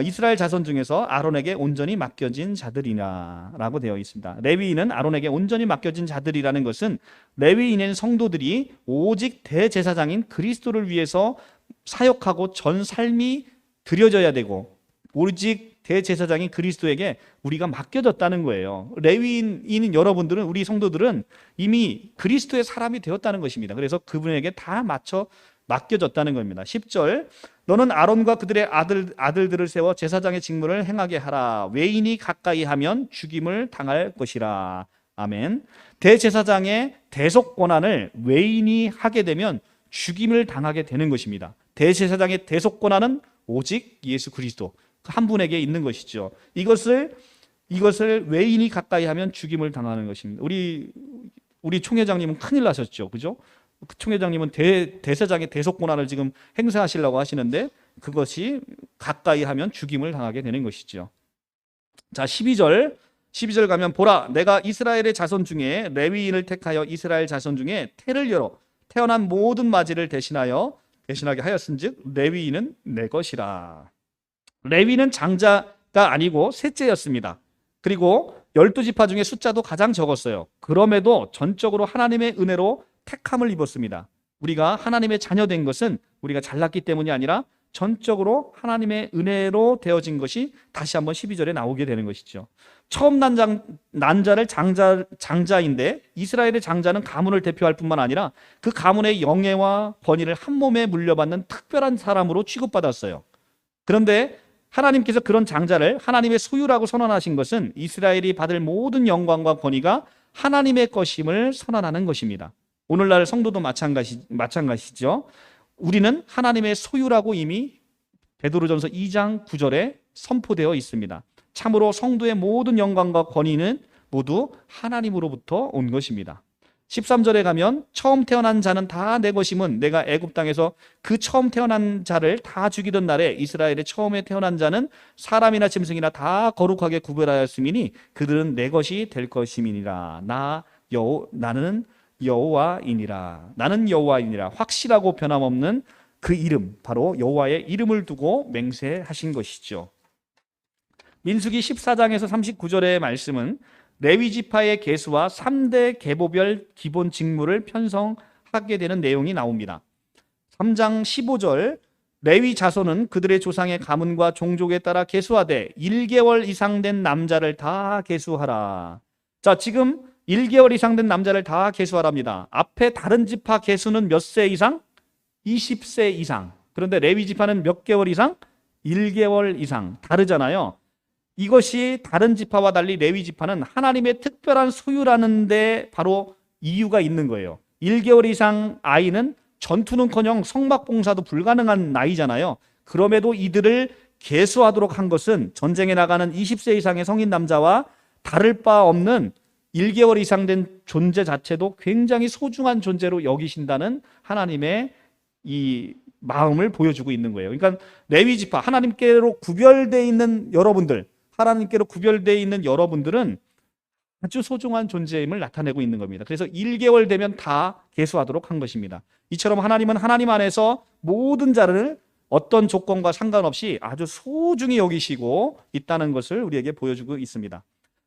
A: 이스라엘 자손 중에서 아론에게 온전히 맡겨진 자들이라고 되어 있습니다. 레위인은 아론에게 온전히 맡겨진 자들이라는 것은 레위인인 성도들이 오직 대제사장인 그리스도를 위해서 사역하고 전 삶이 드려져야 되고, 오직 대제사장인 그리스도에게 우리가 맡겨졌다는 거예요. 레위인인 여러분들은, 우리 성도들은 이미 그리스도의 사람이 되었다는 것입니다. 그래서 그분에게 다 맡겨졌다는 겁니다. 10절, 너는 아론과 그들의 아들들을 세워 제사장의 직무를 행하게 하라. 외인이 가까이 하면 죽임을 당할 것이라. 아멘. 대제사장의 대속 권한을 외인이 하게 되면 죽임을 당하게 되는 것입니다. 대제사장의 대속 권한은 오직 예수 그리스도, 한 분에게 있는 것이죠. 이것을 외인이 가까이 하면 죽임을 당하는 것입니다. 우리 총회장님은 큰일 나셨죠. 그죠? 그 총회장님은 대세장의 대속 권한을 지금 행사하시려고 하시는데 그것이 가까이 하면 죽임을 당하게 되는 것이죠. 자, 12절 가면 보라 내가 이스라엘의 자손 중에 레위인을 택하여 이스라엘 자손 중에 태를 열어 태어난 모든 맞이를 대신하게 하였은즉 레위인은 내 것이라. 레위는 장자가 아니고 셋째였습니다. 그리고 12지파 중에 숫자도 가장 적었어요. 그럼에도 전적으로 하나님의 은혜로 택함을 입었습니다. 우리가 하나님의 자녀된 것은 우리가 잘났기 때문이 아니라 전적으로 하나님의 은혜로 되어진 것이 다시 한번 12절에 나오게 되는 것이죠. 처음 난자를 장자인데 이스라엘의 장자는 가문을 대표할 뿐만 아니라 그 가문의 영예와 권위를 한 몸에 물려받는 특별한 사람으로 취급받았어요. 그런데 하나님께서 그런 장자를 하나님의 소유라고 선언하신 것은 이스라엘이 받을 모든 영광과 권위가 하나님의 것임을 선언하는 것입니다. 오늘날 성도도 마찬가지죠. 우리는 하나님의 소유라고 이미 베드로전서 2장 9절에 선포되어 있습니다. 참으로 성도의 모든 영광과 권위는 모두 하나님으로부터 온 것입니다. 13절에 가면 처음 태어난 자는 다 내 것임은 내가 애굽 땅에서 그 처음 태어난 자를 다 죽이던 날에 이스라엘의 처음에 태어난 자는 사람이나 짐승이나 다 거룩하게 구별하였음이니 그들은 내 것이 될 것임이니라. 나는 여호와이니라. 확실하고 변함없는 그 이름, 바로 여호와의 이름을 두고 맹세하신 것이죠. 민수기 14장에서 39절의 말씀은 레위 지파의 계수와 3대 계보별 기본 직무를 편성하게 되는 내용이 나옵니다. 3장 15절 레위 자손은 그들의 조상의 가문과 종족에 따라 계수하되 1개월 이상 된 남자를 다 계수하라. 자, 지금 1개월 이상 된 남자를 다 계수하랍니다. 앞에 다른 지파 계수는 몇 세 이상? 20세 이상. 그런데 레위 지파는 몇 개월 이상? 1개월 이상. 다르잖아요. 이것이 다른 지파와 달리 레위 지파는 하나님의 특별한 소유라는 데 바로 이유가 있는 거예요. 1개월 이상 아이는 전투는커녕 성막봉사도 불가능한 나이잖아요. 그럼에도 이들을 계수하도록 한 것은 전쟁에 나가는 20세 이상의 성인 남자와 다를 바 없는 1개월 이상 된 존재 자체도 굉장히 소중한 존재로 여기신다는 하나님의 이 마음을 보여주고 있는 거예요. 그러니까 레위 지파, 하나님께로 구별되어 있는 여러분들은 아주 소중한 존재임을 나타내고 있는 겁니다. 그래서 1개월 되면 다 계수하도록 한 것입니다. 이처럼 하나님은 하나님 안에서 모든 자를 어떤 조건과 상관없이 아주 소중히 여기시고 있다는 것을 우리에게 보여주고 있습니다.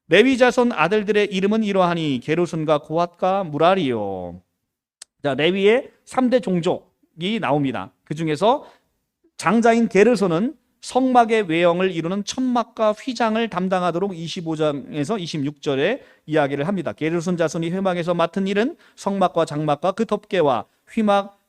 A: 레위 자손 아들들의 이름은 이러하니 게르손과 고핫과 무라리요. 자, 레위의 3대 종족이 나옵니다. 그 중에서 장자인 게르손은 성막의 외형을 이루는 천막과 휘장을 담당하도록 25장에서 26절에 이야기를 합니다. 게르손 자손이 회막에서 맡은 일은 성막과 장막과 그 덮개와 회막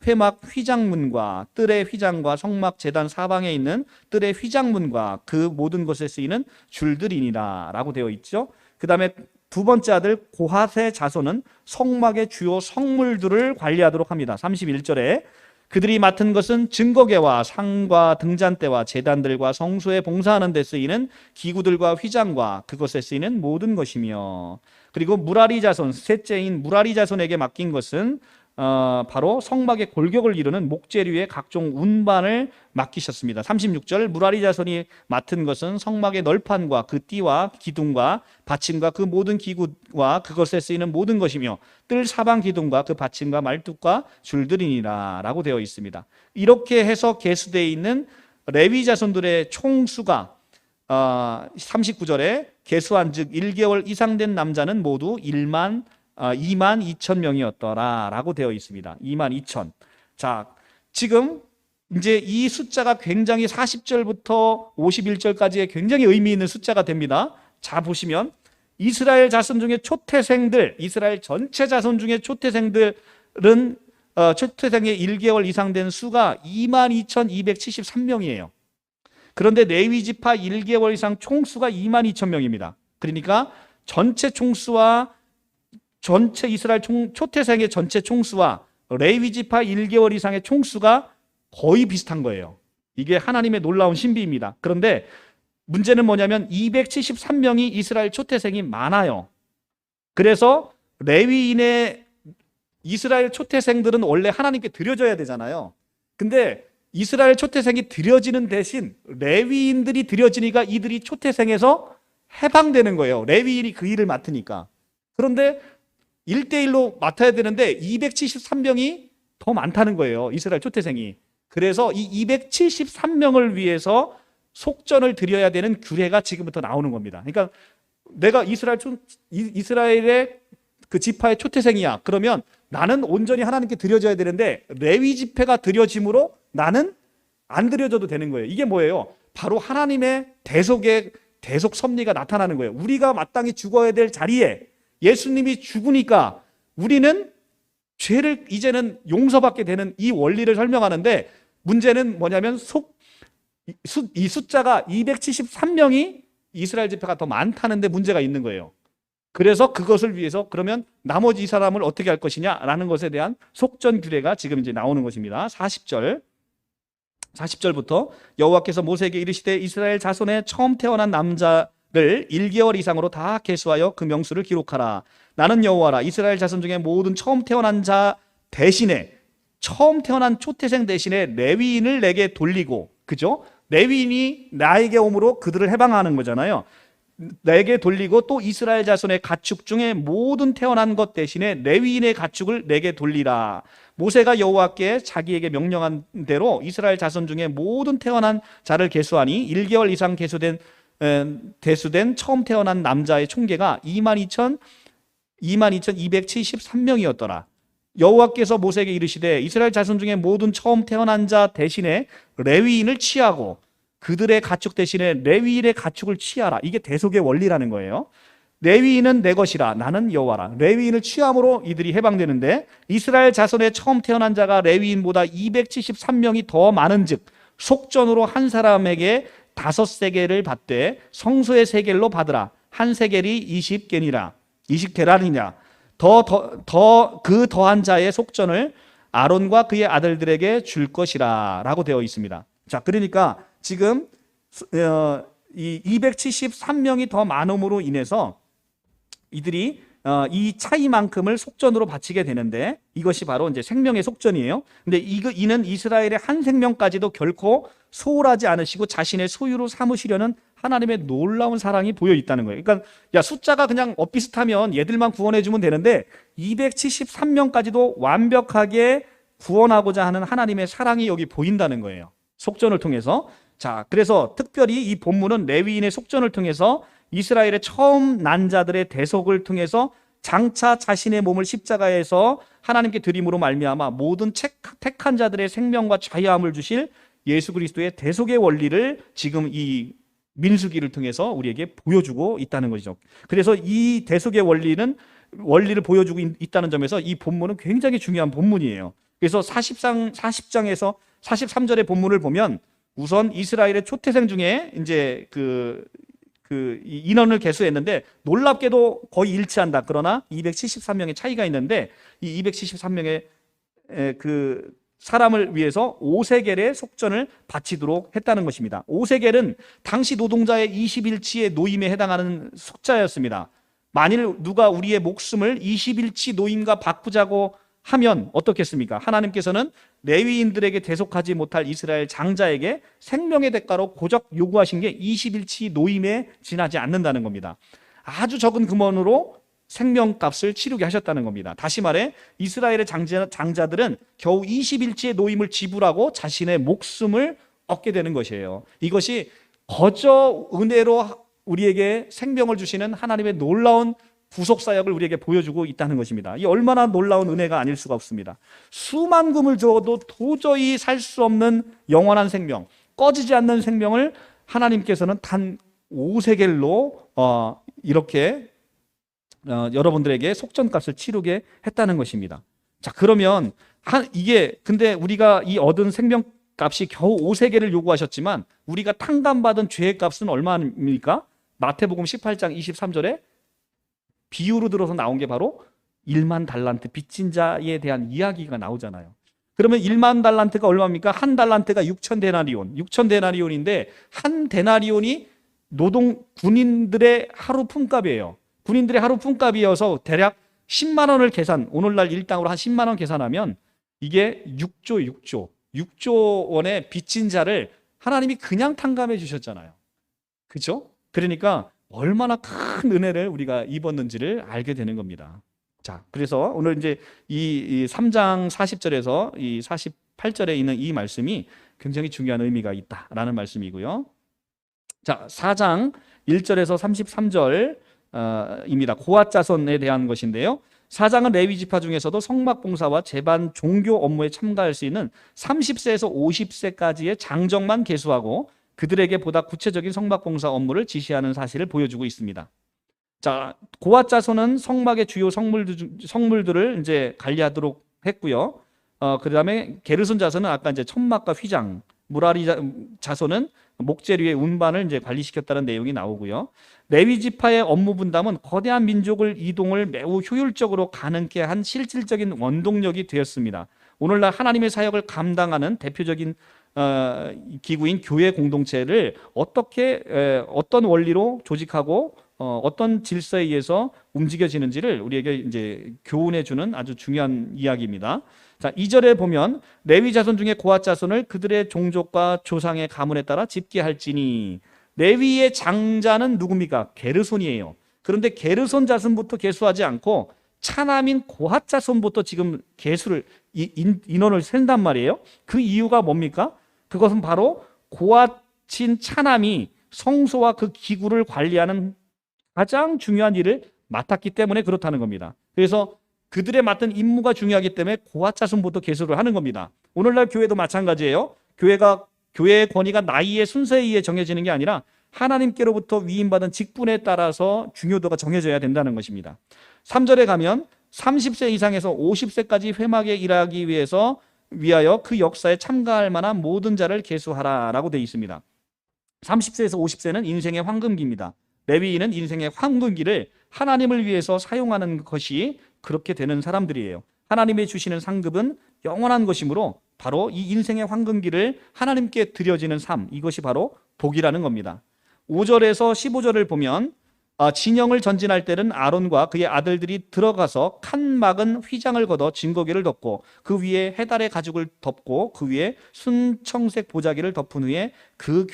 A: 휘장문과 뜰의 휘장과 성막 제단 사방에 있는 뜰의 휘장문과 그 모든 것에 쓰이는 줄들이니라 라고 되어 있죠. 그 다음에 두 번째 아들 고핫의 자손은 성막의 주요 성물들을 관리하도록 합니다. 31절에 그들이 맡은 것은 증거계와 상과 등잔대와 제단들과 성소에 봉사하는 데 쓰이는 기구들과 휘장과 그것에 쓰이는 모든 것이며, 그리고 무라리 자손, 셋째인 무라리 자손에게 맡긴 것은 바로 성막의 골격을 이루는 목재류의 각종 운반을 맡기셨습니다. 36절 무라리 자손이 맡은 것은 성막의 널판과 그 띠와 기둥과 받침과 그 모든 기구와 그것에 쓰이는 모든 것이며 뜰 사방 기둥과 그 받침과 말뚝과 줄들이니라 라고 되어 있습니다. 이렇게 해서 계수되어 있는 레위 자손들의 총수가 39절에 계수한 즉 1개월 이상 된 남자는 모두 2만 2천 명이었더라 라고 되어 있습니다. 2만 2천. 자, 지금 이제 이 숫자가 굉장히 40절부터 51절까지의 굉장히 의미 있는 숫자가 됩니다. 자, 보시면 이스라엘 자손 중에 초태생들, 이스라엘 전체 자손 중에 초태생들은 초태생의 1개월 이상 된 수가 22,273명이에요. 그런데 레위 지파 1개월 이상 총수가 22,000명입니다. 그러니까 전체 총수와 전체 이스라엘 초태생의 전체 총수와 레위 지파 1개월 이상의 총수가 거의 비슷한 거예요. 이게 하나님의 놀라운 신비입니다. 그런데 문제는 뭐냐면 273명이 이스라엘 초태생이 많아요. 그래서 레위인의 이스라엘 초태생들은 원래 하나님께 드려져야 되잖아요. 근데 이스라엘 초태생이 드려지는 대신 레위인들이 드려지니까 이들이 초태생에서 해방되는 거예요. 레위인이 그 일을 맡으니까. 그런데 1대1로 맡아야 되는데 273명이 더 많다는 거예요. 이스라엘 초태생이. 그래서 이 273명을 위해서 속전을 드려야 되는 규례가 지금부터 나오는 겁니다. 그러니까 내가 이스라엘의 그 지파의 초태생이야. 그러면 나는 온전히 하나님께 드려져야 되는데 레위 지파가 드려짐으로 나는 안 드려져도 되는 거예요. 이게 뭐예요? 바로 하나님의 대속 섭리가 나타나는 거예요. 우리가 마땅히 죽어야 될 자리에 예수님이 죽으니까 우리는 죄를 이제는 용서받게 되는 이 원리를 설명하는데, 문제는 뭐냐면 이 숫자가 273명이 이스라엘 지파가 더 많다는데 문제가 있는 거예요. 그래서 그것을 위해서 그러면 나머지 이 사람을 어떻게 할 것이냐라는 것에 대한 속전 규례가 지금 이제 나오는 것입니다. 40절부터 여호와께서 모세에게 이르시되 이스라엘 자손의 처음 태어난 남자를 1개월 이상으로 다 계수하여 그 명수를 기록하라. 나는 여호와라. 이스라엘 자손 중에 모든 처음 태어난 자 대신에, 처음 태어난 초태생 대신에 레위인을 내게 돌리고, 그죠? 레위인이 나에게 오므로 그들을 해방하는 거잖아요. 내게 돌리고 또 이스라엘 자손의 가축 중에 모든 태어난 것 대신에 레위인의 가축을 내게 돌리라. 모세가 여호와께 자기에게 명령한 대로 이스라엘 자손 중에 모든 태어난 자를 계수하니 1개월 이상 대수된 처음 태어난 남자의 총계가 22,273명이었더라. 여호와께서 모세에게 이르시되 이스라엘 자손 중에 모든 처음 태어난 자 대신에 레위인을 취하고 그들의 가축 대신에 레위인의 가축을 취하라. 이게 대속의 원리라는 거예요. 레위인은 내 것이라. 나는 여호와라. 레위인을 취함으로 이들이 해방되는데, 이스라엘 자손의 처음 태어난 자가 레위인보다 273명이 더 많은즉 속전으로 한 사람에게 5세겔을 받되 성소의 세겔로 받으라. 한 세겔이 20게니라. 20게랄이냐. 그 더한 자의 속전을 아론과 그의 아들들에게 줄 것이라 라고 되어 있습니다. 자, 그러니까 지금 이 273명이 더 많음으로 인해서 이들이 이 차이만큼을 속전으로 바치게 되는데, 이것이 바로 이제 생명의 속전이에요. 근데 이는 이스라엘의 한 생명까지도 결코 소홀하지 않으시고 자신의 소유로 삼으시려는 하나님의 놀라운 사랑이 보여 있다는 거예요. 그러니까 숫자가 그냥 엇비슷하면 얘들만 구원해 주면 되는데 273명까지도 완벽하게 구원하고자 하는 하나님의 사랑이 여기 보인다는 거예요. 속전을 통해서. 자, 그래서 특별히 이 본문은 레위인의 속전을 통해서 이스라엘의 처음 난 자들의 대속을 통해서 장차 자신의 몸을 십자가에서 하나님께 드림으로 말미암아 모든 택한 자들의 생명과 자유함을 주실 예수 그리스도의 대속의 원리를 지금 이 민수기를 통해서 우리에게 보여주고 있다는 것이죠. 그래서 이 대속의 원리를 보여주고 있다는 점에서 이 본문은 굉장히 중요한 본문이에요. 그래서 40장에서 43절의 본문을 보면 우선 이스라엘의 초태생 중에 이제 그 인원을 계수했는데 놀랍게도 거의 일치한다. 그러나 273명의 차이가 있는데 이 273명의 그 사람을 위해서 5세겔의 속전을 바치도록 했다는 것입니다. 5세겔은 당시 노동자의 20일치의 노임에 해당하는 숫자였습니다. 만일 누가 우리의 목숨을 20일치 노임과 바꾸자고 하면 어떻겠습니까? 하나님께서는 레위인들에게 대속하지 못할 이스라엘 장자에게 생명의 대가로 고작 요구하신 게 20일치 노임에 지나지 않는다는 겁니다. 아주 적은 금원으로 생명값을 치르게 하셨다는 겁니다. 다시 말해 이스라엘의 장자들은 겨우 20일치의 노임을 지불하고 자신의 목숨을 얻게 되는 것이에요. 이것이 거저 은혜로 우리에게 생명을 주시는 하나님의 놀라운 구속사역을 우리에게 보여주고 있다는 것입니다. 이 얼마나 놀라운 은혜가 아닐 수가 없습니다. 수만 금을 줘도 도저히 살 수 없는 영원한 생명, 꺼지지 않는 생명을 하나님께서는 단 5세겔로 이렇게 여러분들에게 속전값을 치르게 했다는 것입니다. 자, 그러면 근데 우리가 이 얻은 생명값이 겨우 5세겔을 요구하셨지만 우리가 탕감받은 죄의 값은 얼마입니까? 마태복음 18장 23절에 비유로 들어서 나온 게 바로 1만 달란트 빚진 자에 대한 이야기가 나오잖아요. 그러면 1만 달란트가 얼마입니까? 한 달란트가 6천 데나리온. 6천 데나리온인데 한 데나리온이 군인들의 하루 품값이에요. 군인들의 하루 품값이어서 대략 10만 원을 오늘날 일당으로 한 10만 원 계산하면 이게 6조 원의 빚진 자를 하나님이 그냥 탕감해 주셨잖아요. 그렇죠? 그러니까 얼마나 큰 은혜를 우리가 입었는지를 알게 되는 겁니다. 자, 그래서 오늘 이제 이 3장 40절에서 이 48절에 있는 이 말씀이 굉장히 중요한 의미가 있다라는 말씀이고요. 자, 4장 1절에서 33절입니다. 고앗 자손에 대한 것인데요. 4장은 레위 지파 중에서도 성막 봉사와 제반 종교 업무에 참가할 수 있는 30세에서 50세까지의 장정만 계수하고 그들에게 보다 구체적인 성막 봉사 업무를 지시하는 사실을 보여주고 있습니다. 자, 고앗 자손은 성막의 주요 성물들을 이제 관리하도록 했고요. 그다음에 게르손 자손은 아까 이제 천막과 휘장, 무라리 자손은 목재류의 운반을 이제 관리시켰다는 내용이 나오고요. 레위 지파의 업무 분담은 거대한 민족을 이동을 매우 효율적으로 가능케 한 실질적인 원동력이 되었습니다. 오늘날 하나님의 사역을 감당하는 대표적인 기구인 교회 공동체를 어떤 원리로 조직하고 어떤 질서에 의해서 움직여지는지를 우리에게 이제 교훈해 주는 아주 중요한 이야기입니다. 자, 2절에 보면 레위 자손 중에 고앗 자손을 그들의 종족과 조상의 가문에 따라 집계할지니, 레위의 장자는 누굽니까? 게르손이에요. 그런데 게르손 자손부터 계수하지 않고 차남인 고앗 자손부터 지금 인원을 센단 말이에요. 그 이유가 뭡니까? 그것은 바로 고앗인 차남이 성소와 그 기구를 관리하는 가장 중요한 일을 맡았기 때문에 그렇다는 겁니다. 그래서 그들의 맡은 임무가 중요하기 때문에 고앗 자손부터 계수를 하는 겁니다. 오늘날 교회도 마찬가지예요. 교회의 권위가 나이의 순서에 의해 정해지는 게 아니라 하나님께로부터 위임받은 직분에 따라서 중요도가 정해져야 된다는 것입니다. 3절에 가면 30세 이상에서 50세까지 회막에 일하기 위하여 그 역사에 참가할 만한 모든 자를 계수하라라고 되어 있습니다. 30세에서 50세는 인생의 황금기입니다. 레위인은 인생의 황금기를 하나님을 위해서 사용하는 것이 그렇게 되는 사람들이에요. 하나님이 주시는 상급은 영원한 것이므로 바로 이 인생의 황금기를 하나님께 드려지는 삶, 이것이 바로 복이라는 겁니다. 5절에서 15절을 보면 진영을 전진할 때는 아론과 그의 아들들이 들어가서 칸 막은 휘장을 걷어 증거기를 덮고 그 위에 해달의 가죽을 덮고 그 위에 순청색 보자기를 덮은 후에 그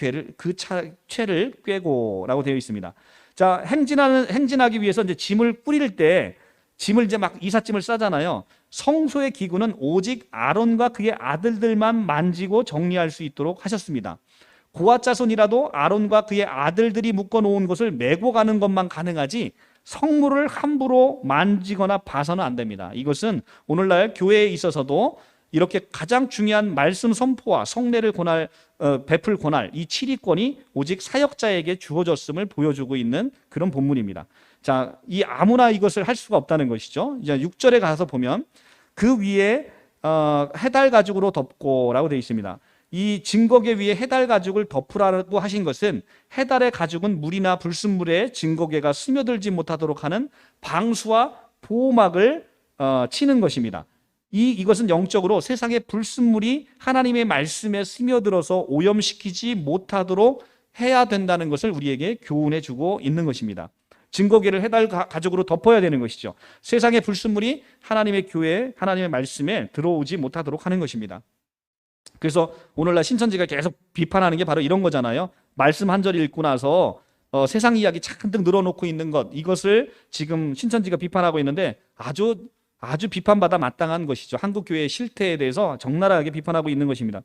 A: 채를 꿰고라고 되어 있습니다. 자, 행진하기 위해서 이제 짐을 뿌릴 때 짐을 이제 막 이삿짐을 싸잖아요. 성소의 기구는 오직 아론과 그의 아들들만 만지고 정리할 수 있도록 하셨습니다. 고앗 자손이라도 아론과 그의 아들들이 묶어놓은 것을 메고 가는 것만 가능하지 성물을 함부로 만지거나 봐서는 안 됩니다. 이것은 오늘날 교회에 있어서도 이렇게 가장 중요한 말씀 선포와 성례를 베풀 권할 이 치리권이 오직 사역자에게 주어졌음을 보여주고 있는 그런 본문입니다. 자, 이 아무나 이것을 할 수가 없다는 것이죠. 이제 6절에 가서 보면 그 위에 해달 가죽으로 덮고라고 되어 있습니다. 이 증거계 위에 해달 가죽을 덮으라고 하신 것은 해달의 가죽은 물이나 불순물에 증거계가 스며들지 못하도록 하는 방수와 보호막을 치는 것입니다. 이것은 영적으로 세상의 불순물이 하나님의 말씀에 스며들어서 오염시키지 못하도록 해야 된다는 것을 우리에게 교훈해 주고 있는 것입니다. 증거계를 해달 가죽으로 덮어야 되는 것이죠. 세상의 불순물이 하나님의 교회, 하나님의 말씀에 들어오지 못하도록 하는 것입니다. 그래서 오늘날 신천지가 계속 비판하는 게 바로 이런 거잖아요. 말씀 한 절 읽고 나서 세상 이야기 잔뜩 늘어놓고 있는 것, 이것을 지금 신천지가 비판하고 있는데 아주 비판받아 마땅한 것이죠. 한국 교회의 실태에 대해서 적나라하게 비판하고 있는 것입니다.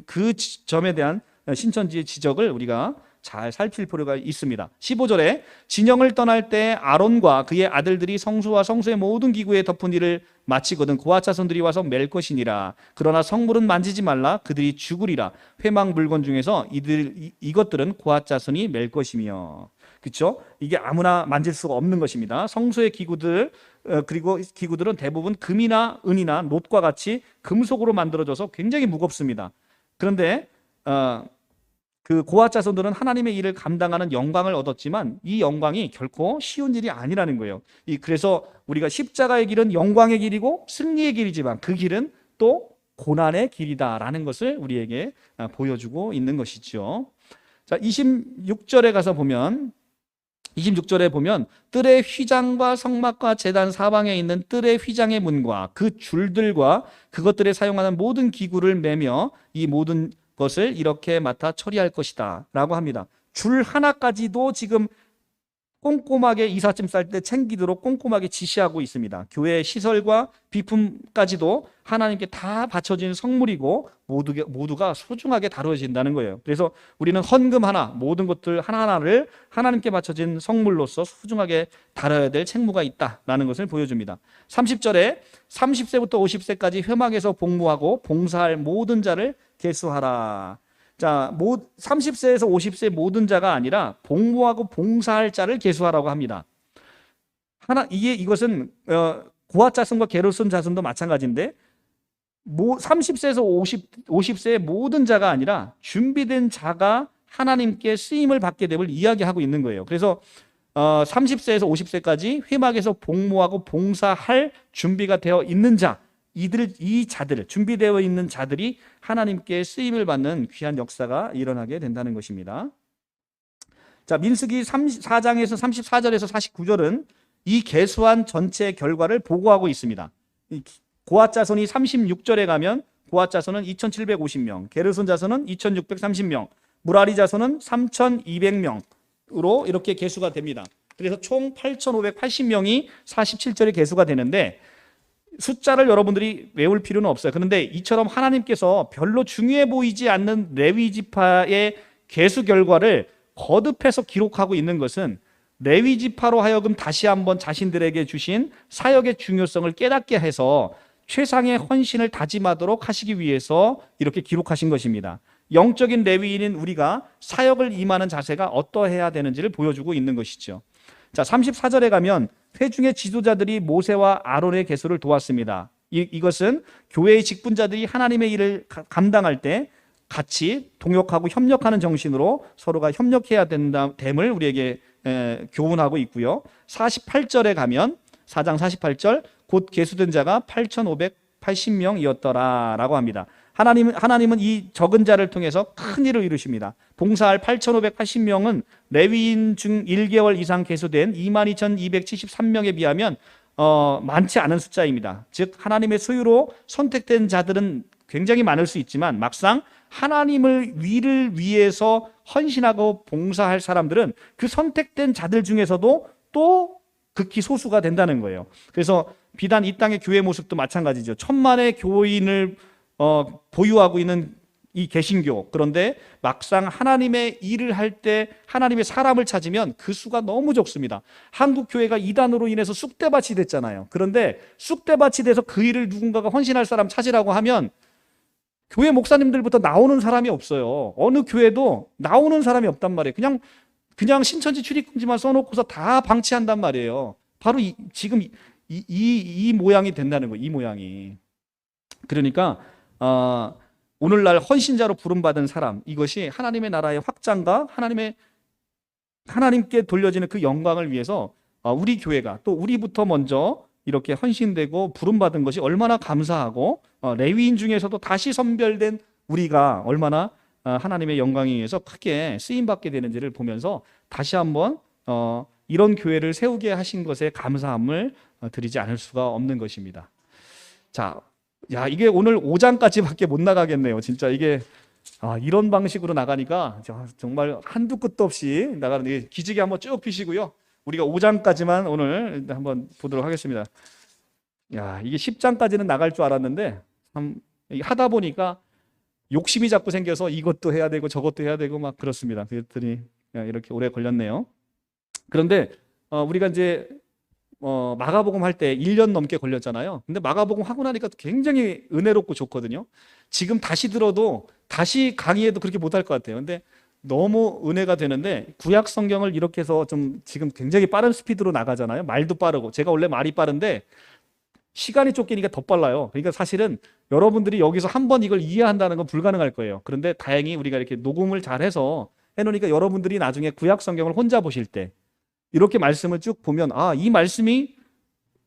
A: 그 점에 대한 신천지의 지적을 우리가 잘 살필 필요가 있습니다. 15절에 진영을 떠날 때 아론과 그의 아들들이 성소와 성소의 모든 기구에 덮은 일을 마치거든 고앗 자손들이 와서 맬 것이니라. 그러나 성물은 만지지 말라. 그들이 죽으리라. 회막 물건 중에서 이것들은 고앗 자손이 맬 것이며. 그렇죠? 이게 아무나 만질 수가 없는 것입니다. 성소의 기구들 그리고 기구들은 대부분 금이나 은이나 놋과 같이 금속으로 만들어져서 굉장히 무겁습니다. 그런데 그 고앗 자손들은 하나님의 일을 감당하는 영광을 얻었지만 이 영광이 결코 쉬운 일이 아니라는 거예요. 그래서 우리가 십자가의 길은 영광의 길이고 승리의 길이지만 그 길은 또 고난의 길이다라는 것을 우리에게 보여주고 있는 것이죠. 자, 26절에 보면 뜰의 휘장과 성막과 제단 사방에 있는 뜰의 휘장의 문과 그 줄들과 그것들에 사용하는 모든 기구를 매며 이 모든 것을 이렇게 맡아 처리할 것이다 라고 합니다. 줄 하나까지도 지금 꼼꼼하게 이삿짐 쌀 때 챙기도록 꼼꼼하게 지시하고 있습니다. 교회의 시설과 비품까지도 하나님께 다 바쳐진 성물이고 모두가 소중하게 다뤄진다는 거예요. 그래서 우리는 헌금 하나, 모든 것들 하나하나를 하나님께 바쳐진 성물로서 소중하게 다뤄야 될 책무가 있다라는 것을 보여줍니다. 30절에 30세부터 50세까지 회막에서 복무하고 봉사할 모든 자를 계수하라. 자, 30세에서 50세 모든 자가 아니라 복무하고 봉사할 자를 계수하라고 합니다. 이것은 고앗 자손과 게르손 자손도 마찬가지인데 30세에서 50세의 모든 자가 아니라 준비된 자가 하나님께 쓰임을 받게 됨을 이야기하고 있는 거예요. 그래서 30세에서 50세까지 회막에서 복무하고 봉사할 준비가 되어 있는 자, 이 자들, 준비되어 있는 자들이 하나님께 쓰임을 받는 귀한 역사가 일어나게 된다는 것입니다. 자, 민수기 4장에서 34절에서 49절은 이 계수한 전체 결과를 보고하고 있습니다. 고앗 자손이 36절에 가면 고앗 자손은 2750명, 게르손 자손은 2630명, 무라리 자손은 3200명으로 이렇게 계수가 됩니다. 그래서 총 8580명이 47절에 계수가 되는데 숫자를 여러분들이 외울 필요는 없어요. 그런데 이처럼 하나님께서 별로 중요해 보이지 않는 레위 지파의 계수 결과를 거듭해서 기록하고 있는 것은 레위 지파로 하여금 다시 한번 자신들에게 주신 사역의 중요성을 깨닫게 해서 최상의 헌신을 다짐하도록 하시기 위해서 이렇게 기록하신 것입니다. 영적인 레위인인 우리가 사역을 임하는 자세가 어떠해야 되는지를 보여주고 있는 것이죠. 자, 34절에 가면 회중의 지도자들이 모세와 아론의 계수를 도왔습니다. 이것은 교회의 직분자들이 하나님의 일을 감당할 때 같이 동역하고 협력하는 정신으로 서로가 협력해야 됨을 우리에게 교훈하고 있고요. 48절에 가면 4장 48절 곧 계수된 자가 8580명이었더라 라고 합니다. 하나님은 이 적은 자를 통해서 큰 일을 이루십니다. 봉사할 8580명은 레위인 중 1개월 이상 계수된 22,273명에 비하면 많지 않은 숫자입니다. 즉 하나님의 소유로 선택된 자들은 굉장히 많을 수 있지만 막상 하나님을 위해서 헌신하고 봉사할 사람들은 그 선택된 자들 중에서도 또 극히 소수가 된다는 거예요. 그래서 비단 이 땅의 교회 모습도 마찬가지죠. 천만의 교인을 보유하고 있는 이 개신교, 그런데 막상 하나님의 일을 할 때 하나님의 사람을 찾으면 그 수가 너무 적습니다. 한국 교회가 이단으로 인해서 쑥대밭이 됐잖아요. 그런데 쑥대밭이 돼서 그 일을 누군가가 헌신할 사람 찾으라고 하면 교회 목사님들부터 나오는 사람이 없어요. 어느 교회도 나오는 사람이 없단 말이에요. 그냥 신천지 출입금지만 써놓고서 다 방치한단 말이에요. 바로 지금 이 모양이 된다는 거예요. 이 모양이. 그러니까 오늘날 헌신자로 부름받은 사람, 이것이 하나님의 나라의 확장과 하나님께 돌려지는 그 영광을 위해서 우리 교회가 또 우리부터 먼저 이렇게 헌신되고 부름받은 것이 얼마나 감사하고 레위인 중에서도 다시 선별된 우리가 얼마나 하나님의 영광에 의해서 크게 쓰임받게 되는지를 보면서 다시 한번 이런 교회를 세우게 하신 것에 감사함을 드리지 않을 수가 없는 것입니다. 자, 이게 오늘 5장까지밖에 못 나가겠네요. 진짜 이게 이런 방식으로 나가니까 정말 한두 끝도 없이 나가는 기지개 한번 쭉 피시고요. 우리가 5장까지만 오늘 한번 보도록 하겠습니다. 이게 10장까지는 나갈 줄 알았는데 참 하다 보니까 욕심이 자꾸 생겨서 이것도 해야 되고 저것도 해야 되고 막 그렇습니다. 그랬더니 이렇게 오래 걸렸네요. 그런데 우리가 이제 마가복음 할 때 1년 넘게 걸렸잖아요. 근데 마가복음 하고 나니까 굉장히 은혜롭고 좋거든요. 지금 다시 들어도 다시 강의해도 그렇게 못할 것 같아요. 근데 너무 은혜가 되는데 구약 성경을 이렇게 해서 좀 지금 굉장히 빠른 스피드로 나가잖아요. 말도 빠르고 제가 원래 말이 빠른데 시간이 쫓기니까 더 빨라요. 그러니까 사실은 여러분들이 여기서 한번 이걸 이해한다는 건 불가능할 거예요. 그런데 다행히 우리가 이렇게 녹음을 잘해서 해놓으니까 여러분들이 나중에 구약 성경을 혼자 보실 때 이렇게 말씀을 쭉 보면 이 말씀이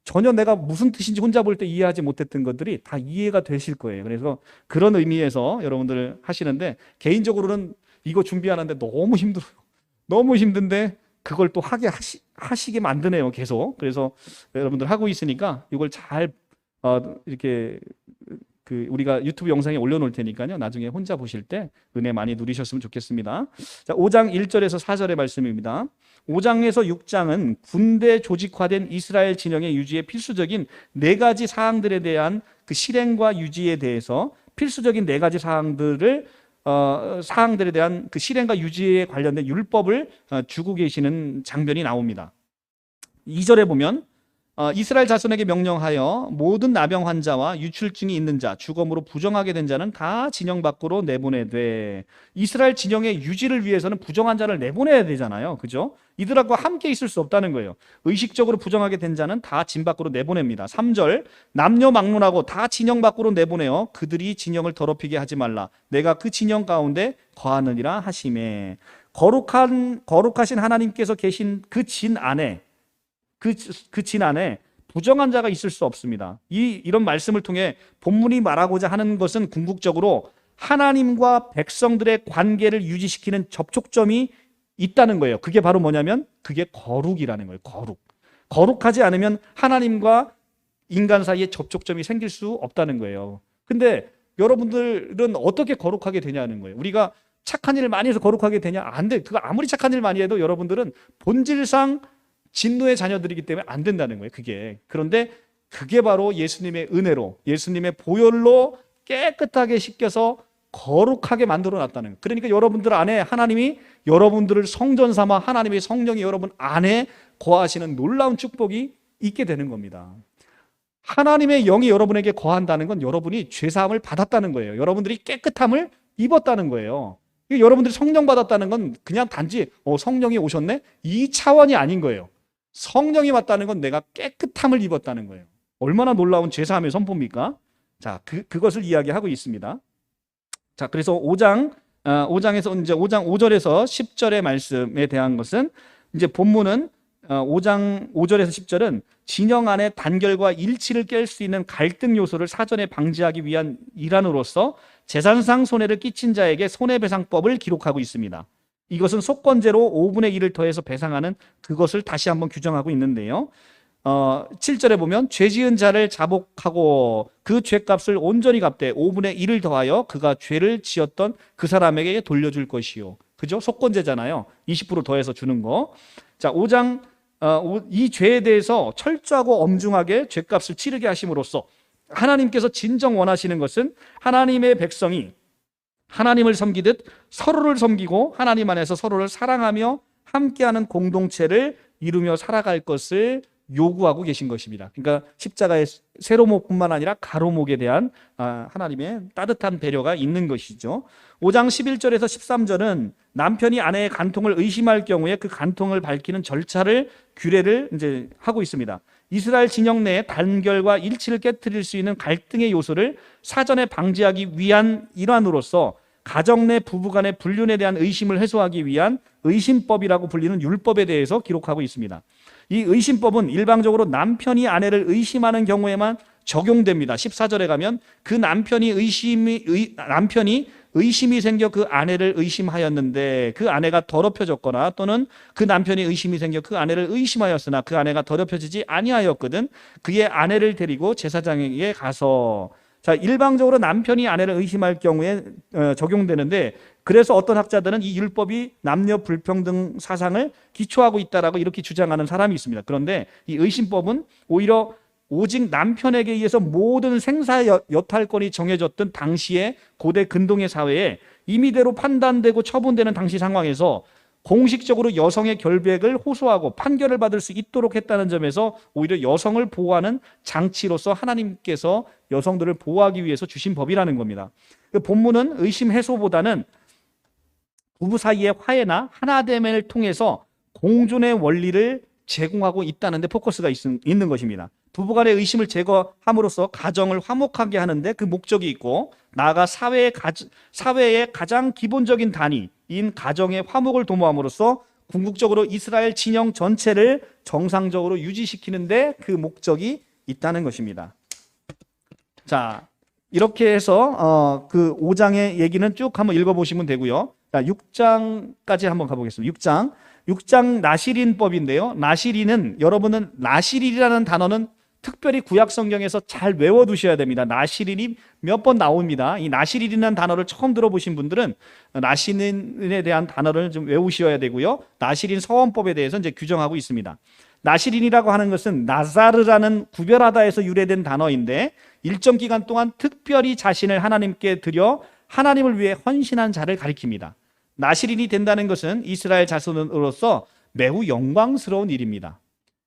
A: 전혀 내가 무슨 뜻인지 혼자 볼 때 이해하지 못했던 것들이 다 이해가 되실 거예요. 그래서 그런 의미에서 여러분들 하시는데 개인적으로는 이거 준비하는데 너무 힘들어요. 너무 힘든데 그걸 또 하시게 만드네요, 계속. 그래서 여러분들 하고 있으니까 이걸 잘 이렇게 우리가 유튜브 영상에 올려놓을 테니까요. 나중에 혼자 보실 때 은혜 많이 누리셨으면 좋겠습니다. 자, 5장 1절에서 4절의 말씀입니다. 5장에서 6장은 군대 조직화된 이스라엘 진영의 유지에 필수적인 네 가지 사항들에 대한 그 실행과 유지에 대해서 필수적인 네 가지 사항들에 대한 그 실행과 유지에 관련된 율법을 주고 계시는 장면이 나옵니다. 2절에 보면 이스라엘 자손에게 명령하여 모든 나병 환자와 유출증이 있는 자, 주검으로 부정하게 된 자는 다 진영 밖으로 내보내되. 이스라엘 진영의 유지를 위해서는 부정한 자를 내보내야 되잖아요. 그죠? 이들하고 함께 있을 수 없다는 거예요. 의식적으로 부정하게 된 자는 다 진 밖으로 내보냅니다. 3절, 남녀 막론하고 다 진영 밖으로 내보내어 그들이 진영을 더럽히게 하지 말라. 내가 그 진영 가운데 거하느니라 하시매. 거룩하신 하나님께서 계신 그 진 안에 그 진 안에 부정한 자가 있을 수 없습니다. 이런 말씀을 통해 본문이 말하고자 하는 것은 궁극적으로 하나님과 백성들의 관계를 유지시키는 접촉점이 있다는 거예요. 그게 바로 뭐냐면 그게 거룩이라는 거예요. 거룩하지 않으면 하나님과 인간 사이에 접촉점이 생길 수 없다는 거예요. 근데 여러분들은 어떻게 거룩하게 되냐는 거예요. 우리가 착한 일을 많이 해서 거룩하게 되냐? 안 돼. 그거 아무리 착한 일 많이 해도 여러분들은 본질상 진노의 자녀들이기 때문에 안 된다는 거예요. 그런데 그게 바로 예수님의 은혜로, 예수님의 보혈로 깨끗하게 씻겨서 거룩하게 만들어 놨다는 거예요. 그러니까 여러분들 안에 하나님이 여러분들을 성전 삼아 하나님의 성령이 여러분 안에 거하시는 놀라운 축복이 있게 되는 겁니다. 하나님의 영이 여러분에게 거한다는 건 여러분이 죄사함을 받았다는 거예요. 여러분들이 깨끗함을 입었다는 거예요. 여러분들이 성령 받았다는 건 그냥 단지 성령이 오셨네? 이 차원이 아닌 거예요. 성령이 왔다는 건 내가 깨끗함을 입었다는 거예요. 얼마나 놀라운 죄사함의 선포입니까? 자, 그것을 이야기하고 있습니다. 자, 그래서 5장에서 이제 5장 5절에서 10절의 말씀에 대한 것은 이제 본문은 5장 5절에서 10절은 진영 안에 단결과 일치를 깰 수 있는 갈등 요소를 사전에 방지하기 위한 일환으로서 재산상 손해를 끼친 자에게 손해배상법을 기록하고 있습니다. 이것은 속건제로 5분의 1을 더해서 배상하는 그것을 다시 한번 규정하고 있는데요. 7절에 보면 죄 지은 자를 자복하고 그 죄값을 온전히 갚되 5분의 1을 더하여 그가 죄를 지었던 그 사람에게 돌려줄 것이요. 그죠? 속건제잖아요. 20% 더해서 주는 거. 자, 5장 이 죄에 대해서 철저하고 엄중하게 죄값을 치르게 하심으로써 하나님께서 진정 원하시는 것은 하나님의 백성이 하나님을 섬기듯 서로를 섬기고 하나님 안에서 서로를 사랑하며 함께하는 공동체를 이루며 살아갈 것을 요구하고 계신 것입니다. 그러니까 십자가의 세로목뿐만 아니라 가로목에 대한 하나님의 따뜻한 배려가 있는 것이죠. 5장 11절에서 13절은 남편이 아내의 간통을 의심할 경우에 그 간통을 밝히는 절차를 규례를 이제 하고 있습니다. 이스라엘 진영 내의 단결과 일치를 깨트릴 수 있는 갈등의 요소를 사전에 방지하기 위한 일환으로서 가정 내 부부 간의 불륜에 대한 의심을 해소하기 위한 의심법이라고 불리는 율법에 대해서 기록하고 있습니다. 이 의심법은 일방적으로 남편이 아내를 의심하는 경우에만 적용됩니다. 14절에 가면 그 남편이 의심이 생겨 그 아내를 의심하였는데 그 아내가 더럽혀졌거나 또는 그 남편이 의심이 생겨 그 아내를 의심하였으나 그 아내가 더럽혀지지 아니하였거든 그의 아내를 데리고 제사장에게 가서. 자, 일방적으로 남편이 아내를 의심할 경우에 적용되는데 그래서 어떤 학자들은 이 율법이 남녀 불평등 사상을 기초하고 있다라고 이렇게 주장하는 사람이 있습니다. 그런데 이 의심법은 오히려 오직 남편에게 의해서 모든 생사 여탈권이 정해졌던 당시의 고대 근동의 사회에 임의대로 판단되고 처분되는 당시 상황에서 공식적으로 여성의 결백을 호소하고 판결을 받을 수 있도록 했다는 점에서 오히려 여성을 보호하는 장치로서 하나님께서 여성들을 보호하기 위해서 주신 법이라는 겁니다. 본문은 의심 해소보다는 부부 사이의 화해나 하나됨을 통해서 공존의 원리를 제공하고 있다는 데 포커스가 있는 것입니다. 부부간의 의심을 제거함으로써 가정을 화목하게 하는데 그 목적이 있고 나아가 사회의 가장 기본적인 단위인 가정의 화목을 도모함으로써 궁극적으로 이스라엘 진영 전체를 정상적으로 유지시키는데 그 목적이 있다는 것입니다. 자, 이렇게 해서 그 5장의 얘기는 쭉 한번 읽어보시면 되고요. 자, 6장까지 한번 가보겠습니다. 6장 나시린법인데요. 나시린은 여러분은 나시린이라는 단어는 특별히 구약 성경에서 잘 외워두셔야 됩니다. 나시린이 몇 번 나옵니다. 이 나시린이라는 단어를 처음 들어보신 분들은 나시린에 대한 단어를 좀 외우셔야 되고요. 나시린 서원법에 대해서 이제 규정하고 있습니다. 나시린이라고 하는 것은 나자르라는 구별하다에서 유래된 단어인데 일정 기간 동안 특별히 자신을 하나님께 드려 하나님을 위해 헌신한 자를 가리킵니다. 나시린이 된다는 것은 이스라엘 자손으로서 매우 영광스러운 일입니다.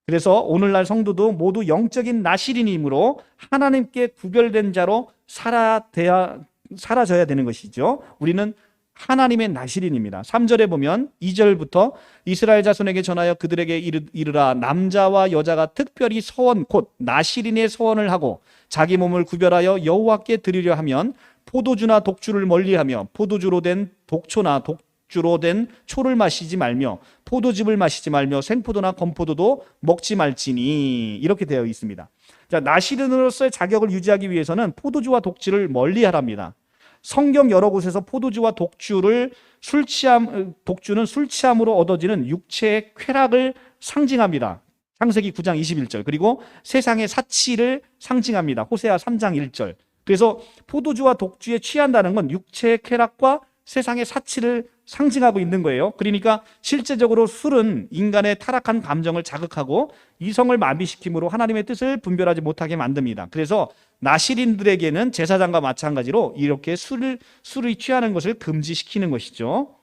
A: 그래서 오늘날 성도도 모두 영적인 나시린이므로 하나님께 구별된 자로 살아져야 되는 것이죠. 우리는 하나님의 나시린입니다. 3절에 보면 2절부터 이스라엘 자손에게 전하여 그들에게 이르라 남자와 여자가 특별히 서원 곧 나시린의 서원을 하고 자기 몸을 구별하여 여호와께 드리려 하면 포도주나 독주를 멀리하며 포도주로 된 독초나 독주로 된 초를 마시지 말며 포도즙을 마시지 말며 생포도나 건포도도 먹지 말지니 이렇게 되어 있습니다. 자, 나시린으로서의 자격을 유지하기 위해서는 포도주와 독주를 멀리하랍니다. 성경 여러 곳에서 포도주와 독주는 술 취함으로 얻어지는 육체의 쾌락을 상징합니다. 창세기 9장 21절. 그리고 세상의 사치를 상징합니다. 호세아 3장 1절. 그래서 포도주와 독주에 취한다는 건 육체의 쾌락과 세상의 사치를 상징하고 있는 거예요. 그러니까 실제적으로 술은 인간의 타락한 감정을 자극하고 이성을 마비시킴으로 하나님의 뜻을 분별하지 못하게 만듭니다. 그래서 나시린들에게는 제사장과 마찬가지로 이렇게 술이 취하는 것을 금지시키는 것이죠.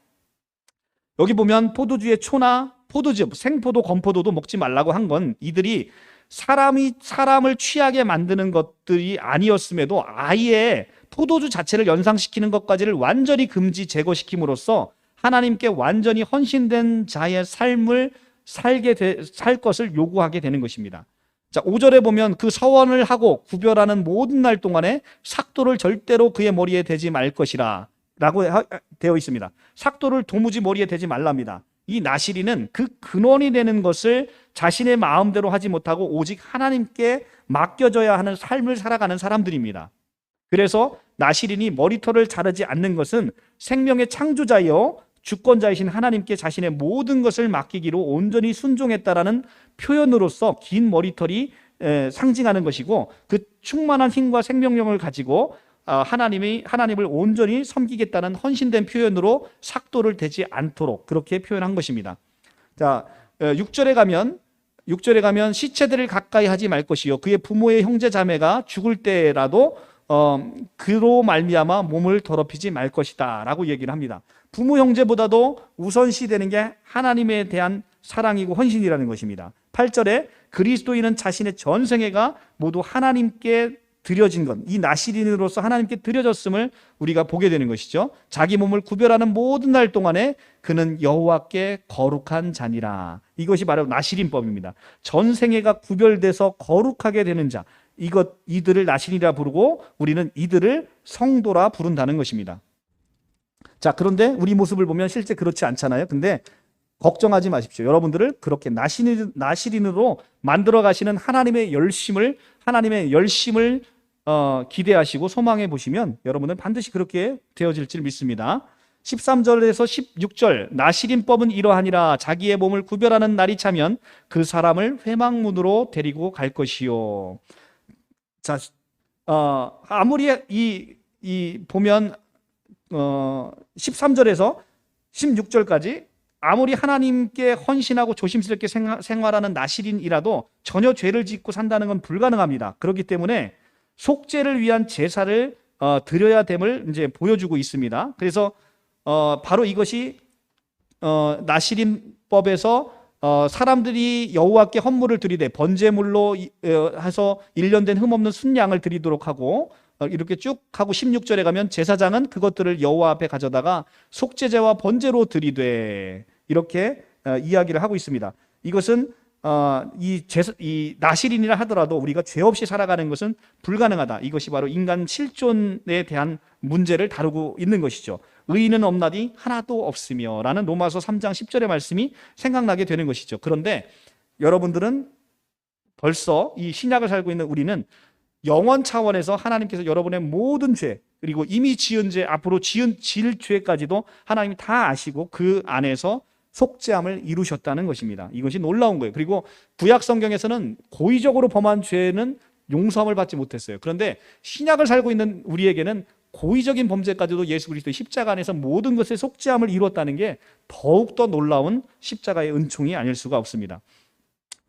A: 여기 보면 포도주의 초나 포도즙, 생포도, 건포도도 먹지 말라고 한 건 이들이 사람을 취하게 만드는 것들이 아니었음에도 아예 포도주 자체를 연상시키는 것까지를 완전히 금지 제거시킴으로써 하나님께 완전히 헌신된 자의 삶을 살 것을 요구하게 되는 것입니다. 자, 5절에 보면 그 서원을 하고 구별하는 모든 날 동안에 삭도를 절대로 그의 머리에 대지 말 것이라 라고 되어 있습니다. 삭도를 도무지 머리에 대지 말랍니다. 이 나시린은 그 근원이 되는 것을 자신의 마음대로 하지 못하고 오직 하나님께 맡겨져야 하는 삶을 살아가는 사람들입니다. 그래서 나시린이 머리털을 자르지 않는 것은 생명의 창조자이요 주권자이신 하나님께 자신의 모든 것을 맡기기로 온전히 순종했다라는 표현으로서 긴 머리털이 상징하는 것이고 그 충만한 힘과 생명력을 가지고 하나님을 온전히 섬기겠다는 헌신된 표현으로 삭도를 대지 않도록 그렇게 표현한 것입니다. 자, 6절에 가면 시체들을 가까이 하지 말 것이요 그의 부모의 형제 자매가 죽을 때라도 그로 말미암아 몸을 더럽히지 말 것이다 라고 얘기를 합니다. 부모 형제보다도 우선시 되는 게 하나님에 대한 사랑이고 헌신이라는 것입니다. 8절에 그리스도인은 자신의 전생애가 모두 하나님께 드려진 것, 이 나시린으로서 하나님께 드려졌음을 우리가 보게 되는 것이죠. 자기 몸을 구별하는 모든 날 동안에 그는 여호와께 거룩한 자니라. 이것이 바로 나시린법입니다. 전생애가 구별돼서 거룩하게 되는 자, 이들을 나시린이라 부르고 우리는 이들을 성도라 부른다는 것입니다. 자, 그런데 우리 모습을 보면 실제 그렇지 않잖아요. 근데 걱정하지 마십시오. 여러분들을 그렇게 나시린으로 만들어 가시는 하나님의 열심을 기대하시고 소망해 보시면 여러분은 반드시 그렇게 되어질 줄 믿습니다. 13절에서 16절 나시린법은 이러하니라 자기의 몸을 구별하는 날이 차면 그 사람을 회막문으로 데리고 갈 것이요. 자, 아무리 보면 13절에서 16절까지 아무리 하나님께 헌신하고 조심스럽게 생활하는 나시린이라도 전혀 죄를 짓고 산다는 건 불가능합니다. 그렇기 때문에 속죄를 위한 제사를 드려야 됨을 이제 보여주고 있습니다. 그래서 바로 이것이 나시린법에서 사람들이 여호와께 헌물을 드리되 번제물로 해서 1년 된 흠없는 순양을 드리도록 하고 이렇게 쭉 하고 16절에 가면 제사장은 그것들을 여호와 앞에 가져다가 속죄제와 번제로 드리되 이렇게 이야기를 하고 있습니다. 이것은 이 나시린이라 하더라도 우리가 죄 없이 살아가는 것은 불가능하다. 이것이 바로 인간 실존에 대한 문제를 다루고 있는 것이죠. 의인은 없나니 하나도 없으며 라는 로마서 3장 10절의 말씀이 생각나게 되는 것이죠. 그런데 여러분들은 벌써 이 신약을 살고 있는 우리는 영원 차원에서 하나님께서 여러분의 모든 죄, 그리고 이미 지은 죄, 앞으로 질 죄까지도 하나님이 다 아시고 그 안에서 속죄함을 이루셨다는 것입니다. 이것이 놀라운 거예요. 그리고 구약 성경에서는 고의적으로 범한 죄는 용서함을 받지 못했어요. 그런데 신약을 살고 있는 우리에게는 고의적인 범죄까지도 예수 그리스도의 십자가 안에서 모든 것의 속죄함을 이루었다는 게 더욱더 놀라운 십자가의 은총이 아닐 수가 없습니다.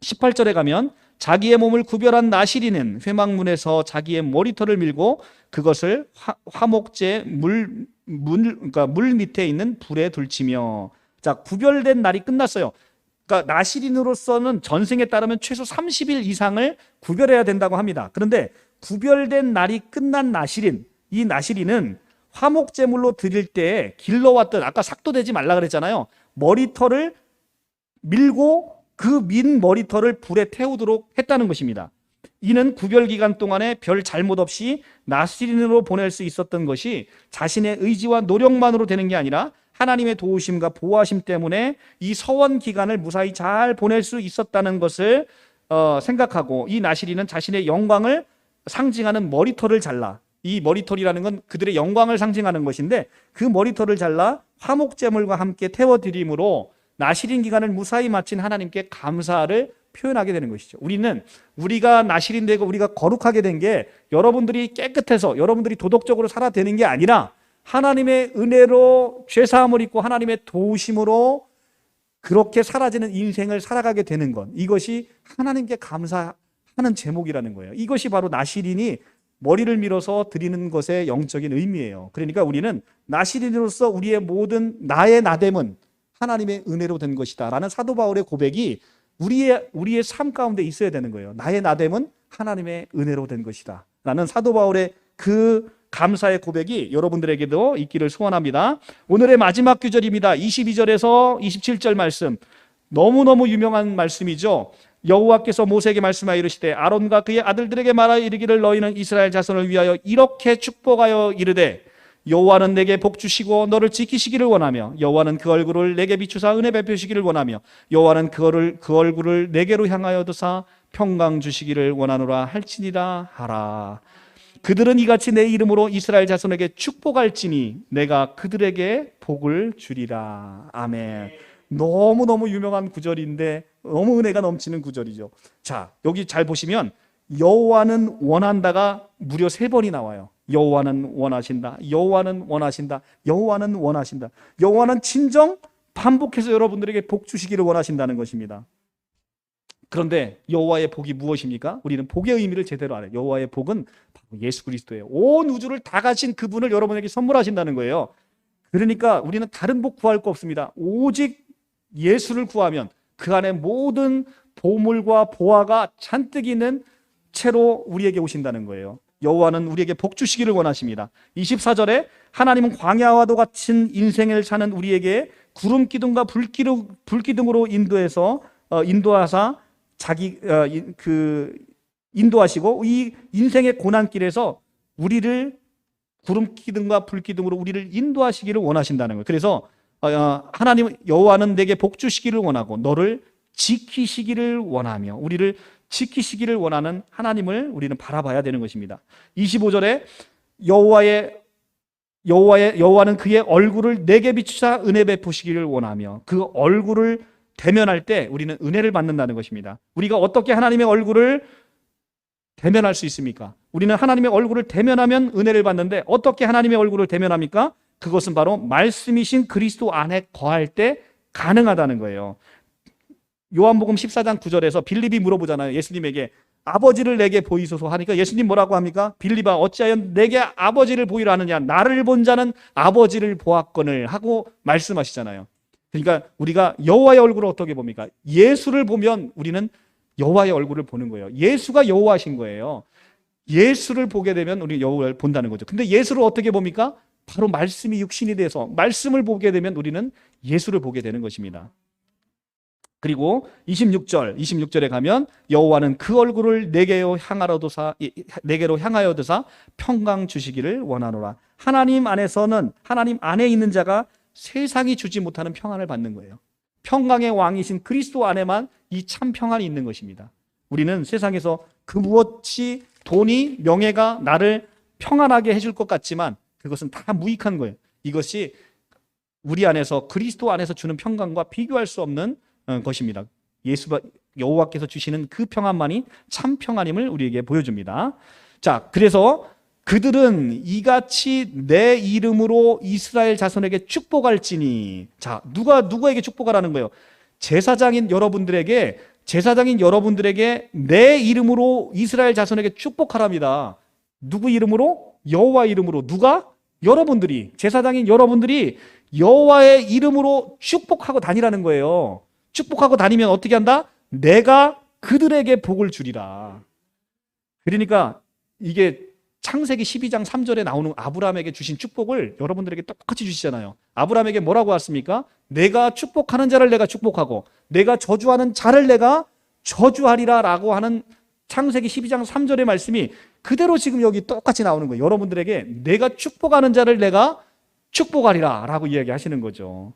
A: 18절에 가면 자기의 몸을 구별한 나시리는 회막문에서 자기의 머리털을 밀고 그것을 화목제 그러니까 물 밑에 있는 불에 둘치며. 자, 구별된 날이 끝났어요. 그러니까 나시린으로서는 전생에 따르면 최소 30일 이상을 구별해야 된다고 합니다. 그런데 구별된 날이 끝난 나시린, 이 나시린은 화목제물로 드릴 때 길러왔던, 아까 삭도되지 말라 그랬잖아요. 머리털을 밀고 그 민 머리털을 불에 태우도록 했다는 것입니다. 이는 구별 기간 동안에 별 잘못 없이 나시린으로 보낼 수 있었던 것이 자신의 의지와 노력만으로 되는 게 아니라 하나님의 도우심과 보호하심 때문에 이 서원 기간을 무사히 잘 보낼 수 있었다는 것을 생각하고, 이 나시린은 자신의 영광을 상징하는 머리털을 잘라, 이 머리털이라는 건 그들의 영광을 상징하는 것인데 그 머리털을 잘라 화목제물과 함께 태워드림으로 나시린 기간을 무사히 마친 하나님께 감사를 표현하게 되는 것이죠. 우리가 나시린 되고 우리가 거룩하게 된 게 여러분들이 깨끗해서 여러분들이 도덕적으로 살아 되는 게 아니라 하나님의 은혜로 죄사함을 입고 하나님의 도우심으로 그렇게 사라지는 인생을 살아가게 되는 것, 이것이 하나님께 감사하는 제목이라는 거예요. 이것이 바로 나시린이 머리를 밀어서 드리는 것의 영적인 의미예요. 그러니까 우리는 나시린으로서 우리의 모든 나의 나됨은 하나님의 은혜로 된 것이다 라는 사도 바울의 고백이 우리의 삶 가운데 있어야 되는 거예요. 나의 나됨은 하나님의 은혜로 된 것이다 라는 사도 바울의 그 감사의 고백이 여러분들에게도 있기를 소원합니다. 오늘의 마지막 구절입니다. 22절에서 27절 말씀, 너무너무 유명한 말씀이죠. 여호와께서 모세에게 말씀하여 이르시되 아론과 그의 아들들에게 말하여 이르기를 너희는 이스라엘 자손을 위하여 이렇게 축복하여 이르되 여호와는 내게 복 주시고 너를 지키시기를 원하며 여호와는 그 얼굴을 내게 비추사 은혜 베푸시기를 원하며 여호와는 그 얼굴을 내게로 향하여 두사 평강 주시기를 원하노라 할지니라 하라. 그들은 이같이 내 이름으로 이스라엘 자손에게 축복할지니 내가 그들에게 복을 주리라. 아멘. 너무너무 유명한 구절인데 너무 은혜가 넘치는 구절이죠. 자, 여기 잘 보시면 여호와는 원한다가 무려 3번이 나와요. 여호와는 원하신다, 여호와는 원하신다, 여호와는 원하신다. 여호와는 진정 반복해서 여러분들에게 복 주시기를 원하신다는 것입니다. 그런데 여호와의 복이 무엇입니까? 우리는 복의 의미를 제대로 알아요. 여호와의 복은 바로 예수 그리스도예요. 온 우주를 다 가진 그분을 여러분에게 선물하신다는 거예요. 그러니까 우리는 다른 복 구할 거 없습니다. 오직 예수를 구하면 그 안에 모든 보물과 보화가 잔뜩 있는 채로 우리에게 오신다는 거예요. 여호와는 우리에게 복 주시기를 원하십니다. 24절에 하나님은 광야와도 같은 인생을 사는 우리에게 구름 기둥과 불 기둥으로 인도하사 인도하시고 이 인생의 고난길에서 우리를 구름 기둥과 불 기둥으로 우리를 인도하시기를 원하신다는 거예요. 그래서 하나님 여호와는 내게 복 주시기를 원하고 너를 지키시기를 원하며, 우리를 지키시기를 원하는 하나님을 우리는 바라봐야 되는 것입니다. 25절에 여호와는 그의 얼굴을 내게 비추사 은혜 베푸시기를 원하며, 그 얼굴을 대면할 때 우리는 은혜를 받는다는 것입니다. 우리가 어떻게 하나님의 얼굴을 대면할 수 있습니까? 우리는 하나님의 얼굴을 대면하면 은혜를 받는데 어떻게 하나님의 얼굴을 대면합니까? 그것은 바로 말씀이신 그리스도 안에 거할 때 가능하다는 거예요. 요한복음 14장 9절에서 빌립이 물어보잖아요. 예수님에게 아버지를 내게 보이소서 하니까 예수님 뭐라고 합니까? 빌립아 어찌하여 내게 아버지를 보이라 하느냐, 나를 본 자는 아버지를 보았거늘 하고 말씀하시잖아요. 그러니까 우리가 여호와의 얼굴을 어떻게 봅니까? 예수를 보면 우리는 여호와의 얼굴을 보는 거예요. 예수가 여호와신 거예요. 예수를 보게 되면 우리 여호와를 본다는 거죠. 근데 예수를 어떻게 봅니까? 바로 말씀이 육신이 돼서 말씀을 보게 되면 우리는 예수를 보게 되는 것입니다. 그리고 26절에 가면 여호와는 그 얼굴을 내게로 향하여 드사 평강 주시기를 원하노라. 하나님 안에 있는 자가 세상이 주지 못하는 평안을 받는 거예요. 평강의 왕이신 그리스도 안에만 이 참 평안이 있는 것입니다. 우리는 세상에서 그 무엇이 돈이, 명예가 나를 평안하게 해줄 것 같지만 그것은 다 무익한 거예요. 이것이 우리 안에서 그리스도 안에서 주는 평강과 비교할 수 없는 것입니다. 여호와께서 주시는 그 평안만이 참 평안임을 우리에게 보여줍니다. 자, 그래서 그들은 이같이 내 이름으로 이스라엘 자손에게 축복할지니. 자, 누구에게 축복하라는 거예요? 제사장인 여러분들에게 내 이름으로 이스라엘 자손에게 축복하랍니다. 누구 이름으로? 여호와 이름으로. 누가? 여러분들이, 제사장인 여러분들이 여호와의 이름으로 축복하고 다니라는 거예요. 축복하고 다니면 어떻게 한다? 내가 그들에게 복을 주리라. 그러니까 이게 창세기 12장 3절에 나오는 아브라함에게 주신 축복을 여러분들에게 똑같이 주시잖아요. 아브라함에게 뭐라고 왔습니까? 내가 축복하는 자를 내가 축복하고 내가 저주하는 자를 내가 저주하리라 라고 하는 창세기 12장 3절의 말씀이 그대로 지금 여기 똑같이 나오는 거예요. 여러분들에게 내가 축복하는 자를 내가 축복하리라 라고 이야기하시는 거죠.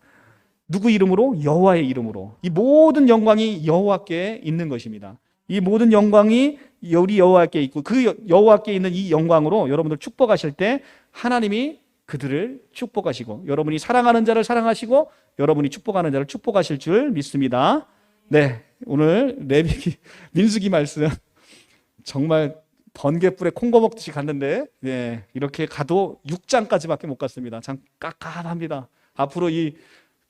A: 누구 이름으로? 여호와의 이름으로. 이 모든 영광이 여호와께 있는 것입니다. 이 모든 영광이 우리 여호와께 있고 그 여호와께 있는 이 영광으로 여러분들 축복하실 때 하나님이 그들을 축복하시고 여러분이 사랑하는 자를 사랑하시고 여러분이 축복하는 자를 축복하실 줄 믿습니다. 네, 오늘 레위기 민수기 말씀 정말 번개불에 콩거 먹듯이 갔는데 네, 이렇게 가도 6장까지밖에 못 갔습니다. 참 깝깝합니다. 앞으로 이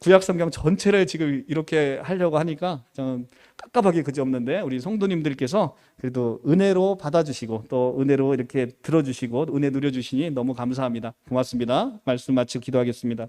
A: 구약성경 전체를 지금 이렇게 하려고 하니까 좀 깝깝하게 그지없는데 우리 성도님들께서 그래도 은혜로 받아주시고 또 은혜로 이렇게 들어주시고 은혜 누려주시니 너무 감사합니다. 고맙습니다. 말씀 마치고 기도하겠습니다.